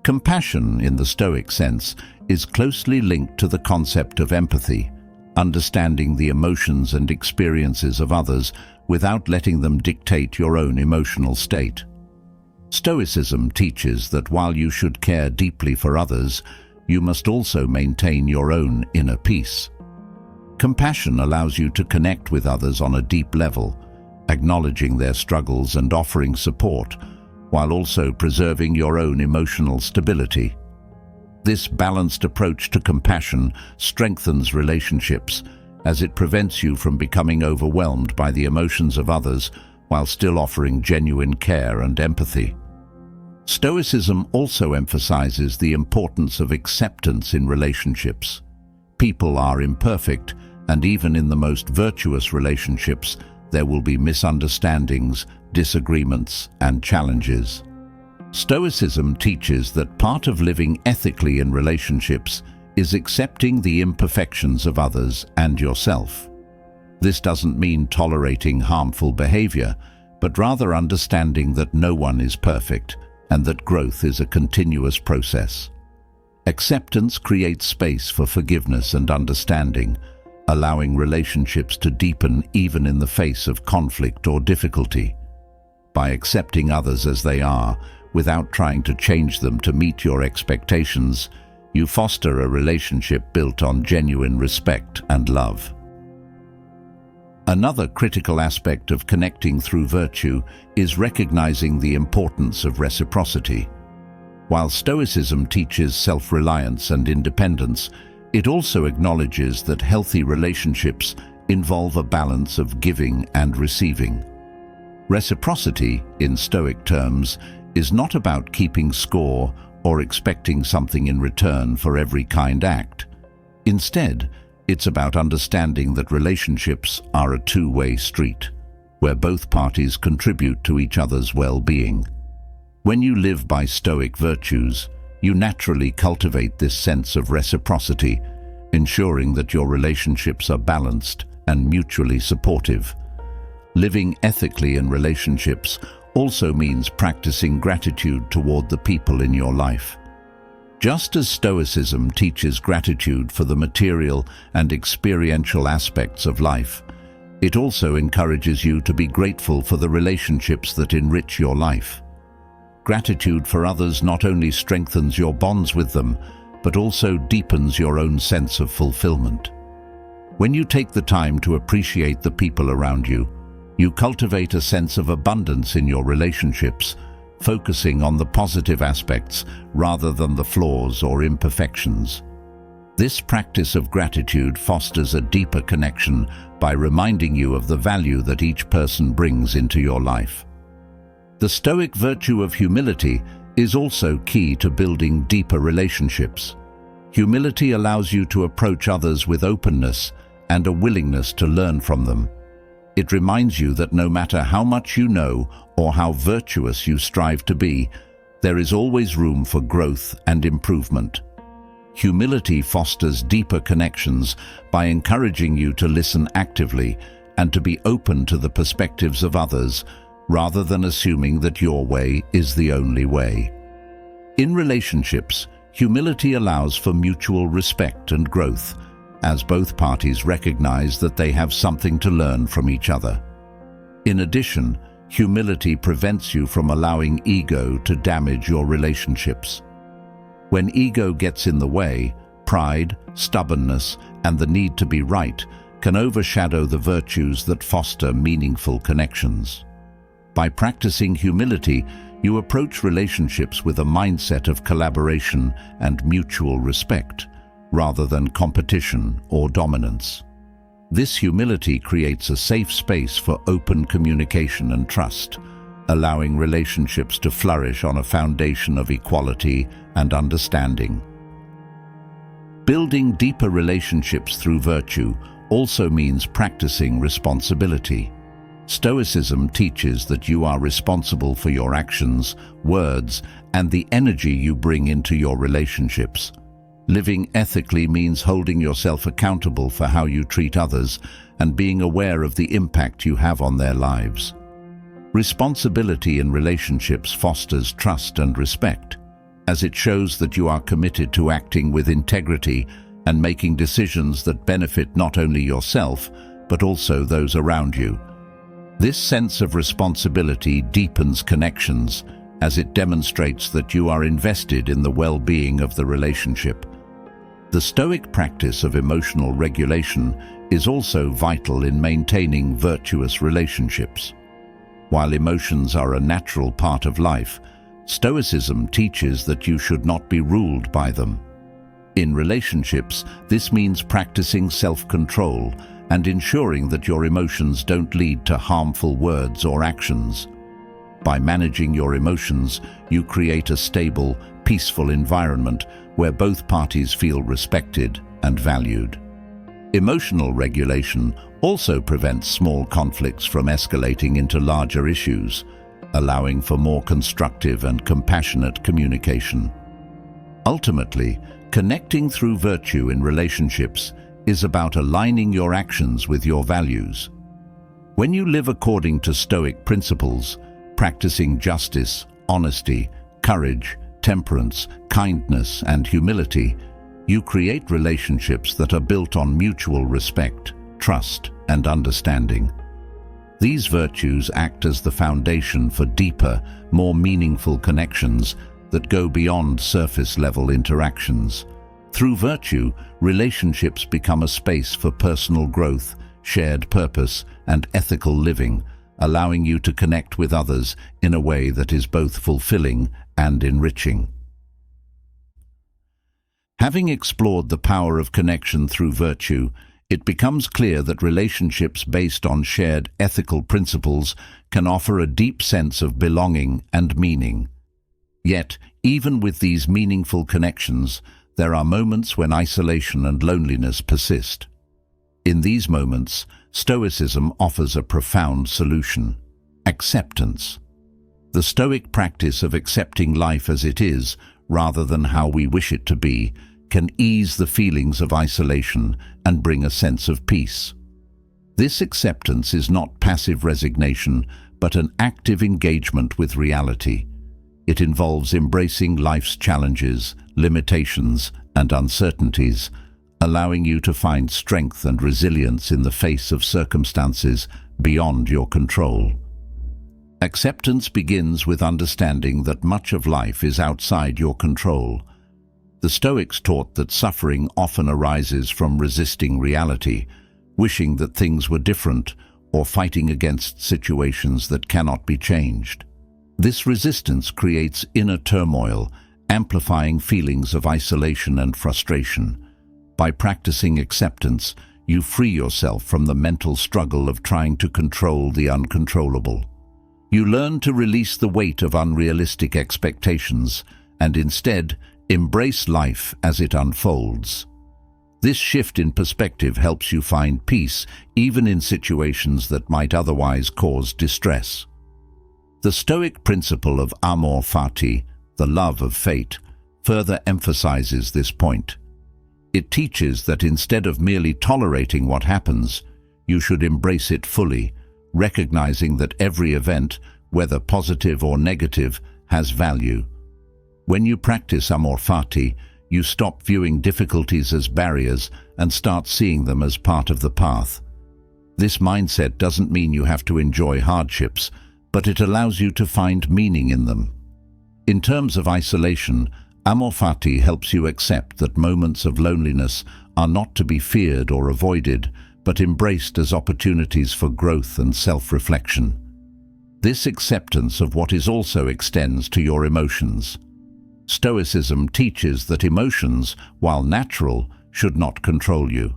Compassion, in the Stoic sense, is closely linked to the concept of empathy, understanding the emotions and experiences of others without letting them dictate your own emotional state. Stoicism teaches that while you should care deeply for others, you must also maintain your own inner peace. Compassion allows you to connect with others on a deep level, acknowledging their struggles and offering support, while also preserving your own emotional stability. This balanced approach to compassion strengthens relationships, as it prevents you from becoming overwhelmed by the emotions of others while still offering genuine care and empathy. Stoicism also emphasizes the importance of acceptance in relationships. People are imperfect, and even in the most virtuous relationships, there will be misunderstandings, disagreements, and challenges. Stoicism teaches that part of living ethically in relationships is accepting the imperfections of others and yourself. This doesn't mean tolerating harmful behavior, but rather understanding that no one is perfect and that growth is a continuous process. Acceptance creates space for forgiveness and understanding, allowing relationships to deepen even in the face of conflict or difficulty. By accepting others as they are, without trying to change them to meet your expectations, you foster a relationship built on genuine respect and love. Another critical aspect of connecting through virtue is recognizing the importance of reciprocity. While Stoicism teaches self-reliance and independence, it also acknowledges that healthy relationships involve a balance of giving and receiving. Reciprocity, in Stoic terms, is not about keeping score or expecting something in return for every kind act. Instead, it's about understanding that relationships are a two-way street, where both parties contribute to each other's well-being. When you live by Stoic virtues, you naturally cultivate this sense of reciprocity, ensuring that your relationships are balanced and mutually supportive. Living ethically in relationships also means practicing gratitude toward the people in your life. Just as Stoicism teaches gratitude for the material and experiential aspects of life, it also encourages you to be grateful for the relationships that enrich your life. Gratitude for others not only strengthens your bonds with them, but also deepens your own sense of fulfillment. When you take the time to appreciate the people around you, you cultivate a sense of abundance in your relationships, focusing on the positive aspects rather than the flaws or imperfections. This practice of gratitude fosters a deeper connection by reminding you of the value that each person brings into your life. The Stoic virtue of humility is also key to building deeper relationships. Humility allows you to approach others with openness and a willingness to learn from them. It reminds you that no matter how much you know or how virtuous you strive to be, there is always room for growth and improvement. Humility fosters deeper connections by encouraging you to listen actively and to be open to the perspectives of others, rather than assuming that your way is the only way. In relationships, humility allows for mutual respect and growth, as both parties recognize that they have something to learn from each other. In addition, humility prevents you from allowing ego to damage your relationships. When ego gets in the way, pride, stubbornness, and the need to be right can overshadow the virtues that foster meaningful connections. By practicing humility, you approach relationships with a mindset of collaboration and mutual respect, rather than competition or dominance. This humility creates a safe space for open communication and trust, allowing relationships to flourish on a foundation of equality and understanding. Building deeper relationships through virtue also means practicing responsibility. Stoicism teaches that you are responsible for your actions, words, and the energy you bring into your relationships. Living ethically means holding yourself accountable for how you treat others and being aware of the impact you have on their lives. Responsibility in relationships fosters trust and respect, as it shows that you are committed to acting with integrity and making decisions that benefit not only yourself, but also those around you. This sense of responsibility deepens connections, as it demonstrates that you are invested in the well-being of the relationship. The Stoic practice of emotional regulation is also vital in maintaining virtuous relationships. While emotions are a natural part of life, Stoicism teaches that you should not be ruled by them. In relationships, this means practicing self-control and ensuring that your emotions don't lead to harmful words or actions. By managing your emotions, you create a stable, peaceful environment where both parties feel respected and valued. Emotional regulation also prevents small conflicts from escalating into larger issues, allowing for more constructive and compassionate communication. Ultimately, connecting through virtue in relationships is about aligning your actions with your values. When you live according to Stoic principles, practicing justice, honesty, courage, temperance, kindness, and humility, you create relationships that are built on mutual respect, trust, and understanding. These virtues act as the foundation for deeper, more meaningful connections that go beyond surface-level interactions. Through virtue, relationships become a space for personal growth, shared purpose, and ethical living, allowing you to connect with others in a way that is both fulfilling and enriching. Having explored the power of connection through virtue, it becomes clear that relationships based on shared ethical principles can offer a deep sense of belonging and meaning. Yet, even with these meaningful connections, there are moments when isolation and loneliness persist. In these moments, Stoicism offers a profound solution: acceptance. The Stoic practice of accepting life as it is, rather than how we wish it to be, can ease the feelings of isolation and bring a sense of peace. This acceptance is not passive resignation, but an active engagement with reality. It involves embracing life's challenges, limitations, and uncertainties, allowing you to find strength and resilience in the face of circumstances beyond your control. Acceptance begins with understanding that much of life is outside your control. The Stoics taught that suffering often arises from resisting reality, wishing that things were different, or fighting against situations that cannot be changed. This resistance creates inner turmoil, amplifying feelings of isolation and frustration. By practicing acceptance, you free yourself from the mental struggle of trying to control the uncontrollable. You learn to release the weight of unrealistic expectations and instead embrace life as it unfolds. This shift in perspective helps you find peace even in situations that might otherwise cause distress. The Stoic principle of amor fati, the love of fate, further emphasizes this point. It teaches that instead of merely tolerating what happens, you should embrace it fully, recognizing that every event, whether positive or negative, has value. When you practice amor fati, you stop viewing difficulties as barriers and start seeing them as part of the path. This mindset doesn't mean you have to enjoy hardships, but it allows you to find meaning in them. In terms of isolation, amor fati helps you accept that moments of loneliness are not to be feared or avoided, but embraced as opportunities for growth and self-reflection. This acceptance of what is also extends to your emotions. Stoicism teaches that emotions, while natural, should not control you.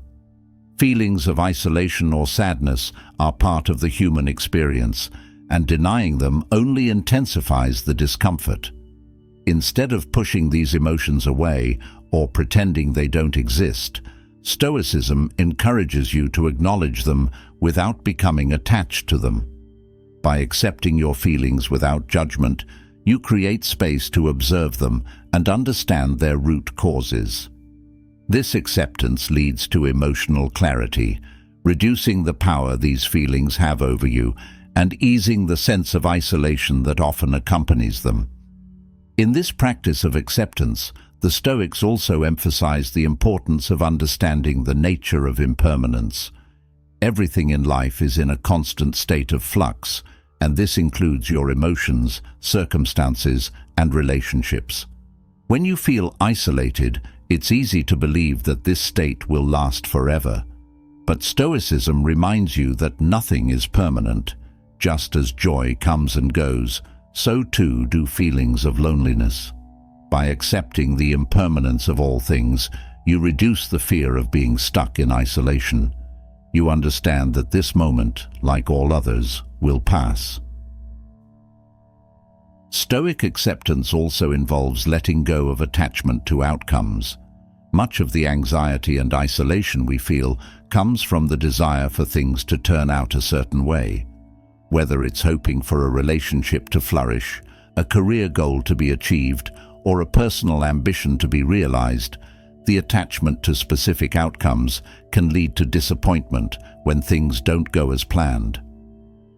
Feelings of isolation or sadness are part of the human experience, and denying them only intensifies the discomfort. Instead of pushing these emotions away or pretending they don't exist, Stoicism encourages you to acknowledge them without becoming attached to them. By accepting your feelings without judgment, you create space to observe them and understand their root causes. This acceptance leads to emotional clarity, reducing the power these feelings have over you and easing the sense of isolation that often accompanies them. In this practice of acceptance, the Stoics also emphasize the importance of understanding the nature of impermanence. Everything in life is in a constant state of flux, and this includes your emotions, circumstances, and relationships. When you feel isolated, it's easy to believe that this state will last forever. But Stoicism reminds you that nothing is permanent. Just as joy comes and goes, so too do feelings of loneliness. By accepting the impermanence of all things, you reduce the fear of being stuck in isolation. You understand that this moment, like all others, will pass. Stoic acceptance also involves letting go of attachment to outcomes. Much of the anxiety and isolation we feel comes from the desire for things to turn out a certain way. Whether it's hoping for a relationship to flourish, a career goal to be achieved, or a personal ambition to be realized, the attachment to specific outcomes can lead to disappointment when things don't go as planned.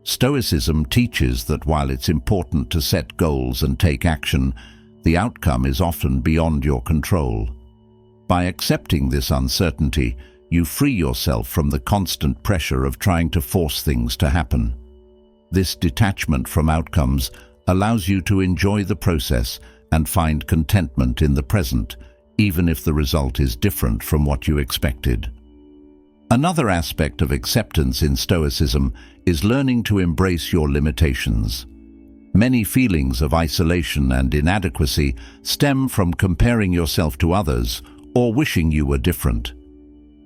Stoicism teaches that while it's important to set goals and take action, the outcome is often beyond your control. By accepting this uncertainty, you free yourself from the constant pressure of trying to force things to happen. This detachment from outcomes allows you to enjoy the process and find contentment in the present, even if the result is different from what you expected. Another aspect of acceptance in Stoicism is learning to embrace your limitations. Many feelings of isolation and inadequacy stem from comparing yourself to others or wishing you were different.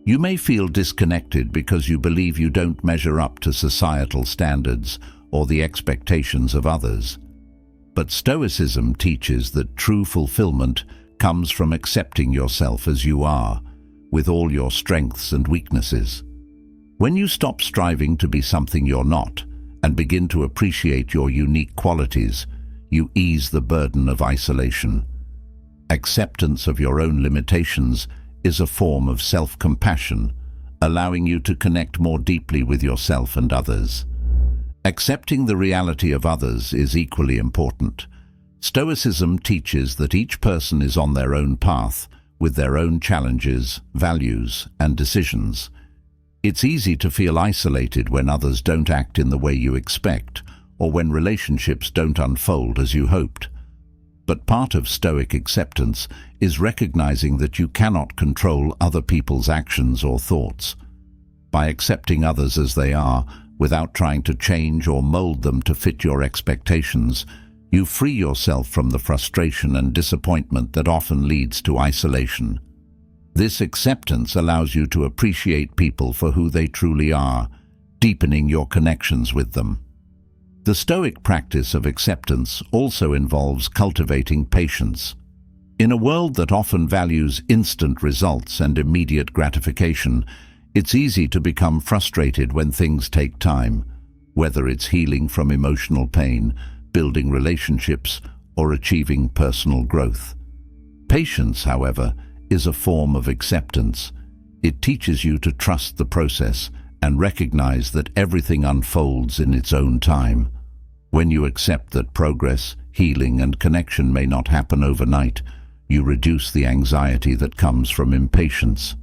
You may feel disconnected because you believe you don't measure up to societal standards or the expectations of others. But Stoicism teaches that true fulfillment comes from accepting yourself as you are, with all your strengths and weaknesses. When you stop striving to be something you're not and begin to appreciate your unique qualities, you ease the burden of isolation. Acceptance of your own limitations is a form of self-compassion, allowing you to connect more deeply with yourself and others. Accepting the reality of others is equally important. Stoicism teaches that each person is on their own path, with their own challenges, values, and decisions. It's easy to feel isolated when others don't act in the way you expect, or when relationships don't unfold as you hoped. But part of Stoic acceptance is recognizing that you cannot control other people's actions or thoughts. By accepting others as they are, without trying to change or mold them to fit your expectations, you free yourself from the frustration and disappointment that often leads to isolation. This acceptance allows you to appreciate people for who they truly are, deepening your connections with them. The Stoic practice of acceptance also involves cultivating patience. In a world that often values instant results and immediate gratification, it's easy to become frustrated when things take time, whether it's healing from emotional pain, building relationships, or achieving personal growth. Patience, however, is a form of acceptance. It teaches you to trust the process and recognize that everything unfolds in its own time. When you accept that progress, healing, and connection may not happen overnight, you reduce the anxiety that comes from impatience.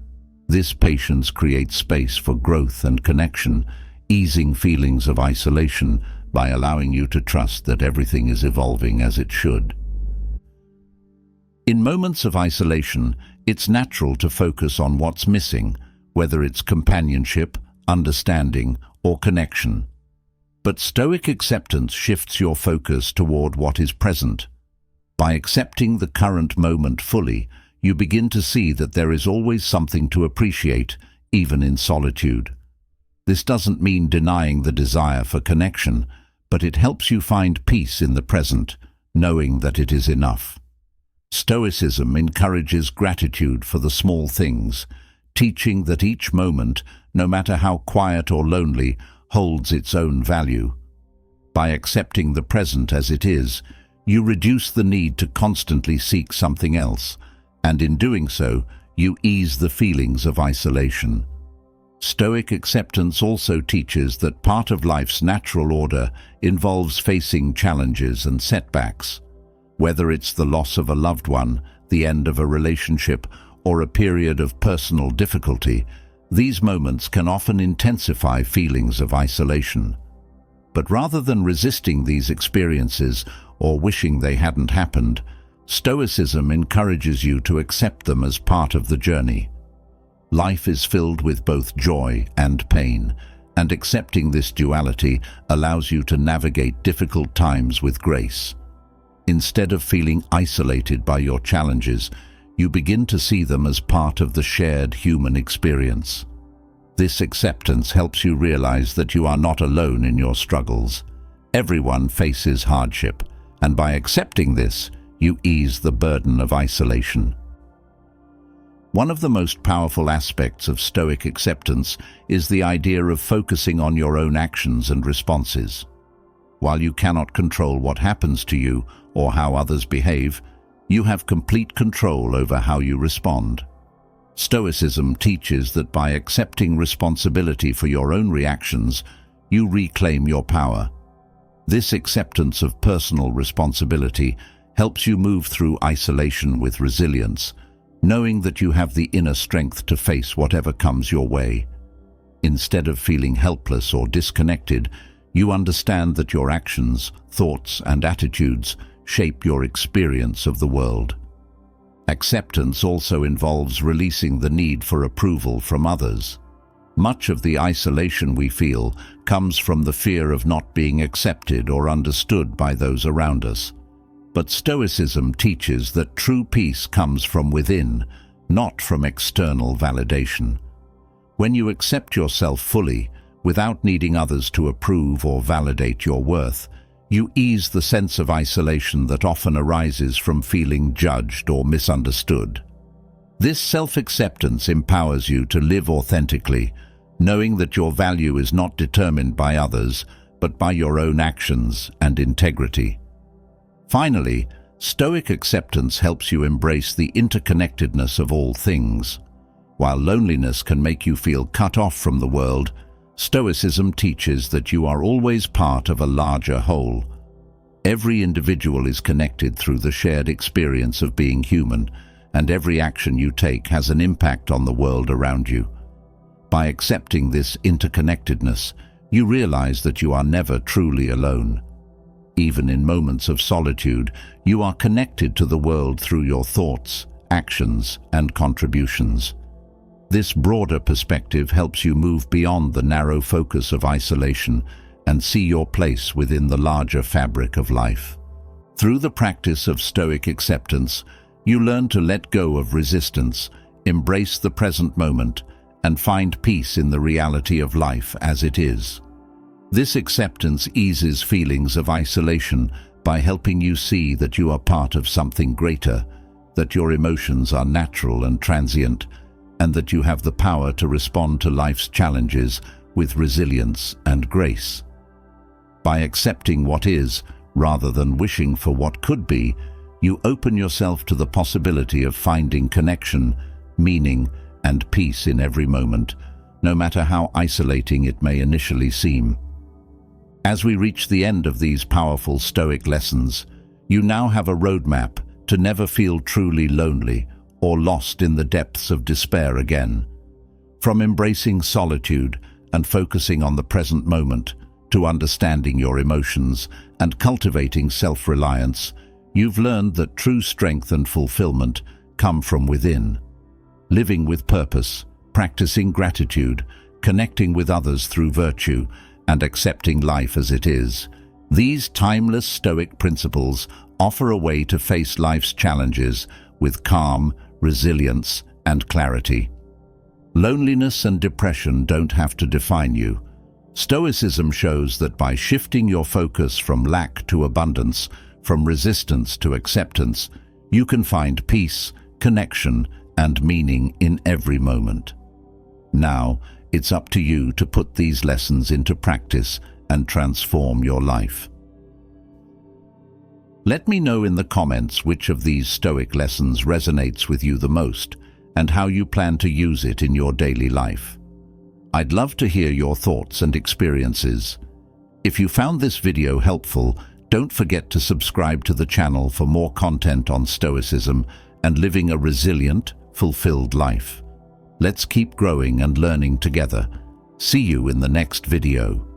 This patience creates space for growth and connection, easing feelings of isolation by allowing you to trust that everything is evolving as it should. In moments of isolation, it's natural to focus on what's missing, whether it's companionship, understanding, or connection. But Stoic acceptance shifts your focus toward what is present. By accepting the current moment fully, you begin to see that there is always something to appreciate, even in solitude. This doesn't mean denying the desire for connection, but it helps you find peace in the present, knowing that it is enough. Stoicism encourages gratitude for the small things, teaching that each moment, no matter how quiet or lonely, holds its own value. By accepting the present as it is, you reduce the need to constantly seek something else, and in doing so, you ease the feelings of isolation. Stoic acceptance also teaches that part of life's natural order involves facing challenges and setbacks. Whether it's the loss of a loved one, the end of a relationship, or a period of personal difficulty, these moments can often intensify feelings of isolation. But rather than resisting these experiences or wishing they hadn't happened, Stoicism encourages you to accept them as part of the journey. Life is filled with both joy and pain, and accepting this duality allows you to navigate difficult times with grace. Instead of feeling isolated by your challenges, you begin to see them as part of the shared human experience. This acceptance helps you realize that you are not alone in your struggles. Everyone faces hardship, and by accepting this, you ease the burden of isolation. One of the most powerful aspects of Stoic acceptance is the idea of focusing on your own actions and responses. While you cannot control what happens to you or how others behave, you have complete control over how you respond. Stoicism teaches that by accepting responsibility for your own reactions, you reclaim your power. This acceptance of personal responsibility helps you move through isolation with resilience, knowing that you have the inner strength to face whatever comes your way. Instead of feeling helpless or disconnected, you understand that your actions, thoughts, and attitudes shape your experience of the world. Acceptance also involves releasing the need for approval from others. Much of the isolation we feel comes from the fear of not being accepted or understood by those around us. But Stoicism teaches that true peace comes from within, not from external validation. When you accept yourself fully, without needing others to approve or validate your worth, you ease the sense of isolation that often arises from feeling judged or misunderstood. This self-acceptance empowers you to live authentically, knowing that your value is not determined by others, but by your own actions and integrity. Finally, Stoic acceptance helps you embrace the interconnectedness of all things. While loneliness can make you feel cut off from the world, Stoicism teaches that you are always part of a larger whole. Every individual is connected through the shared experience of being human, and every action you take has an impact on the world around you. By accepting this interconnectedness, you realize that you are never truly alone. Even in moments of solitude, you are connected to the world through your thoughts, actions, and contributions. This broader perspective helps you move beyond the narrow focus of isolation and see your place within the larger fabric of life. Through the practice of Stoic acceptance, you learn to let go of resistance, embrace the present moment, and find peace in the reality of life as it is. This acceptance eases feelings of isolation by helping you see that you are part of something greater, that your emotions are natural and transient, and that you have the power to respond to life's challenges with resilience and grace. By accepting what is, rather than wishing for what could be, you open yourself to the possibility of finding connection, meaning, and peace in every moment, no matter how isolating it may initially seem. As we reach the end of these powerful Stoic lessons, you now have a roadmap to never feel truly lonely or lost in the depths of despair again. From embracing solitude and focusing on the present moment, to understanding your emotions and cultivating self-reliance, you've learned that true strength and fulfillment come from within. Living with purpose, practicing gratitude, connecting with others through virtue, and accepting life as it is. These timeless Stoic principles offer a way to face life's challenges with calm, resilience, and clarity. Loneliness and depression don't have to define you. Stoicism shows that by shifting your focus from lack to abundance, from resistance to acceptance, you can find peace, connection, and meaning in every moment. Now, it's up to you to put these lessons into practice and transform your life. Let me know in the comments which of these Stoic lessons resonates with you the most and how you plan to use it in your daily life. I'd love to hear your thoughts and experiences. If you found this video helpful, don't forget to subscribe to the channel for more content on Stoicism and living a resilient, fulfilled life. Let's keep growing and learning together. See you in the next video.